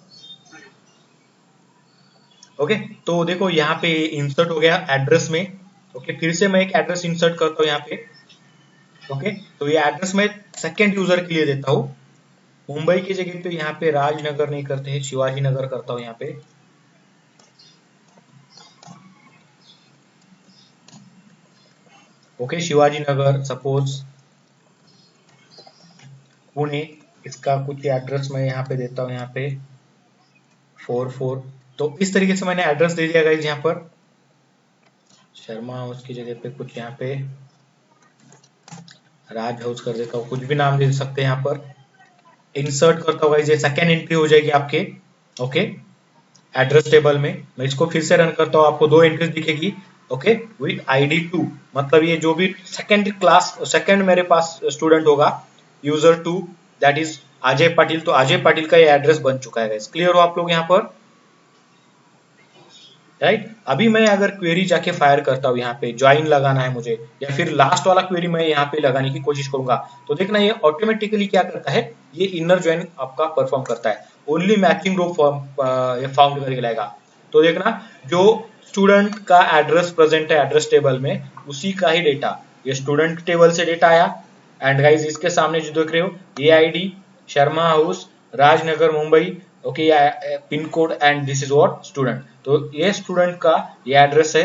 ओके, तो देखो यहाँ पे इंसर्ट हो गया एड्रेस में। ओके, फिर से मैं एक एड्रेस इंसर्ट करता हूँ यहाँ पे। ओके, तो ये एड्रेस मैं सेकेंड यूजर के लिए देता हूँ। मुंबई की जगह पे यहाँ पे राजनगर नहीं करते हैं, शिवाजी नगर करता हूँ यहाँ पे। ओके, शिवाजी नगर, सपोज पुणे, इसका कुछ एड्रेस मैं यहाँ पे देता हूँ, यहाँ पे 44। तो इस तरीके से मैंने एड्रेस दे दिया गाइस यहाँ पर। शर्मा हाउस की जगह पे कुछ यहाँ पे राज हाउस कर देता हूँ, कुछ भी नाम दे सकते हैं यहाँ पर। इंसर्ट करता हूँ गाइस, ये सेकेंड एंट्री हो जाएगी आपके। ओके, एड्रेस टेबल में मैं इसको फिर से रन करता हूँ, आपको दो एंट्रीज दिखेगी। ओके, विद आईडी 2, मतलब ये जो भी सेकेंड क्लास, सेकेंड मेरे पास स्टूडेंट होगा, user 2, that is Ajay Patil. तो अजय पाटिल का ये एड्रेस बन चुका है गाइस। क्लियर हो आप लोग यहाँ पर, राइट। अभी मैं अगर क्वेरी जाके फायर करता हूँ, यहाँ पे ज्वाइन लगाना है मुझे, या फिर लास्ट वाला क्वेरी मैं यहाँ पे लगाने की कोशिश करूंगा, तो देखना ये ऑटोमेटिकली क्या करता है, ये इनर ज्वाइन आपका परफॉर्म करता है। ओनली मैचिंग रो फाउंड करके लाएगा। तो देखना, जो स्टूडेंट का एड्रेस प्रेजेंट है एड्रेस टेबल में, उसी का ही डेटा, ये स्टूडेंट टेबल से डेटा आया। एंड गाइज इसके सामने जो देख रहे हो, ये ID, Sharma house, Rajnagar, Mumbai, okay, pin code, and this is what student. तो ये स्टूडेंट का ये एड्रेस है।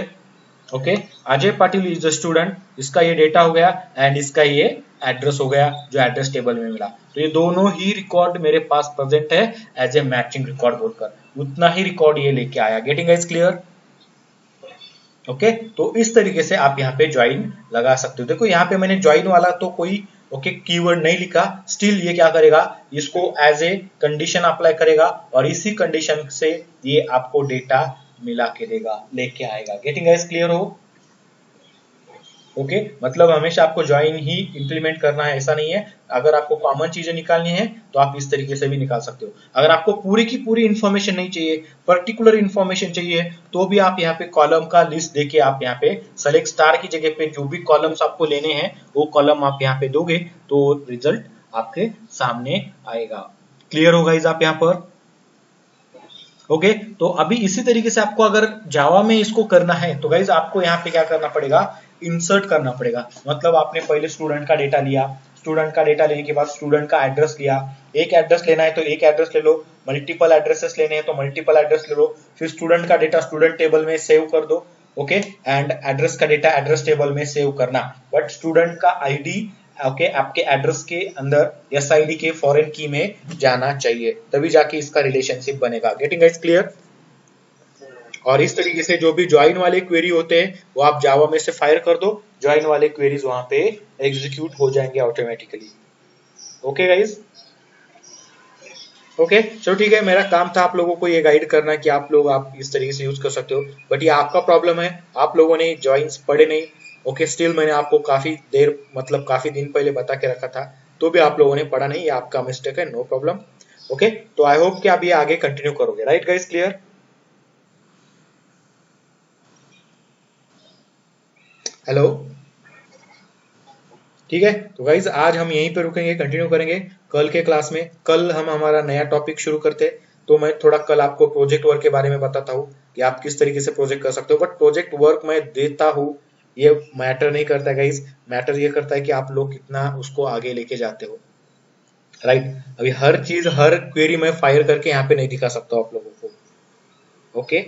Okay, Ajay Patil is the student, इसका ये डेटा हो गया, एंड इसका ये एड्रेस हो गया जो एड्रेस टेबल में मिला। तो ये दोनों ही रिकॉर्ड मेरे पास प्रेजेंट है एज ए मैचिंग रिकॉर्ड बोलकर, उतना ही रिकॉर्ड ये लेके आया। Getting guys clear. ओके, तो इस तरीके से आप यहाँ पे ज्वाइन लगा सकते हो। देखो यहाँ पे मैंने ज्वाइन वाला तो कोई कीवर्ड नहीं लिखा, स्टिल ये क्या करेगा, इसको एज ए कंडीशन अप्लाई करेगा, और इसी कंडीशन से ये आपको डेटा मिला के देगा, लेके आएगा। गेटिंग गाइस क्लियर हो। ओके, मतलब हमेशा आपको ज्वाइन ही इंप्लीमेंट करना है ऐसा नहीं है। अगर आपको कॉमन चीजें निकालनी है तो आप इस तरीके से भी निकाल सकते हो। अगर आपको पूरी की पूरी इंफॉर्मेशन नहीं चाहिए, पर्टिकुलर इंफॉर्मेशन चाहिए, तो भी आप यहाँ पे कॉलम का लिस्ट देके आप यहाँ पे सेलेक्ट स्टार की जगह पे जो भी कॉलम्स आपको लेने हैं वो कॉलम आप यहाँ पे दोगे, तो रिजल्ट आपके सामने आएगा। क्लियर होगा इस आप यहाँ पर। ओके, तो अभी इसी तरीके से आपको अगर जावा में इसको करना है, तो गाइज आपको यहाँ पे क्या करना पड़ेगा, इंसर्ट करना पड़ेगा। मतलब आपने पहले स्टूडेंट का डेटा लिया, स्टूडेंट का डेटा लेने के बाद स्टूडेंट का एड्रेस लिया, एक एड्रेस लेना है तो एक एड्रेस ले लो, मल्टीपल एड्रेसेस लेने हैं तो मल्टीपल एड्रेस ले लो, फिर स्टूडेंट का डेटा स्टूडेंट टेबल में सेव कर दो, ओके, एंड एड्रेस का डेटा एड्रेस टेबल में सेव करना, बट स्टूडेंट का आईडी ओके आपके एड्रेस के अंदर एसआईडी के फॉरेन की में जाना चाहिए, तभी जाके इसका रिलेशनशिप बनेगा। Getting guys clear? और इस तरीके से जो भी ज्वाइन वाले क्वेरी होते हैं वो आप जावा में से फायर कर दो, ज्वाइन वाले क्वेरीज वहां पे एग्जीक्यूट हो जाएंगे ऑटोमेटिकली। ओके गाइज, ओके चलो ठीक है, मेरा काम था आप लोगों को ये गाइड करना कि आप लोग आप इस तरीके से यूज कर सकते हो, बट ये आपका प्रॉब्लम है, आप लोगों ने ज्वाइंस पढ़े नहीं। ओके स्टिल मैंने आपको काफी देर मतलब काफी दिन पहले बता के रखा था, तो भी आप लोगों ने पढ़ा नहीं, ये आपका मिस्टेक है, नो प्रॉब्लम। ओके तो आई होप कि आप ये आगे कंटिन्यू करोगे, राइट गाइज? क्लियर? हेलो, ठीक है तो गाइज आज हम यहीं पे रुकेंगे, कंटिन्यू करेंगे कल के क्लास में। कल हम हमारा नया टॉपिक शुरू करते हैं, तो मैं थोड़ा कल आपको प्रोजेक्ट वर्क के बारे में बताता हूँ कि आप किस तरीके से प्रोजेक्ट कर सकते हो, बट प्रोजेक्ट वर्क मैं देता हूँ ये मैटर नहीं करता गाइज, मैटर ये करता है कि आप लोग कितना उसको आगे लेके जाते हो, राइट? अभी हर चीज हर क्वेरी में फायर करके यहाँ पे नहीं दिखा सकता आप लोगों को। ओके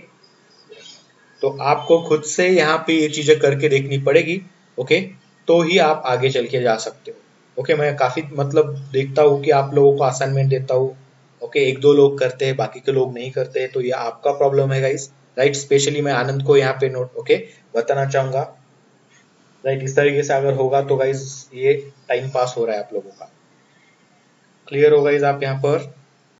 तो आपको खुद से यहाँ पे ये चीजें करके देखनी पड़ेगी, ओके तो ही आप आगे चल के जा सकते हो। ओके मैं काफी मतलब देखता हूँ कि आप लोगों को असाइनमेंट देता हूँ, ओके एक दो लोग करते हैं बाकी के लोग नहीं करते हैं, तो ये आपका प्रॉब्लम है गाइस, राइट? स्पेशली मैं आनंद को यहाँ पे नोट ओके बताना चाहूंगा, राइट? इस तरीके से अगर होगा तो गाइस ये टाइम पास हो रहा है आप लोगों का। क्लियर होगा गाइस आप यहाँ पर?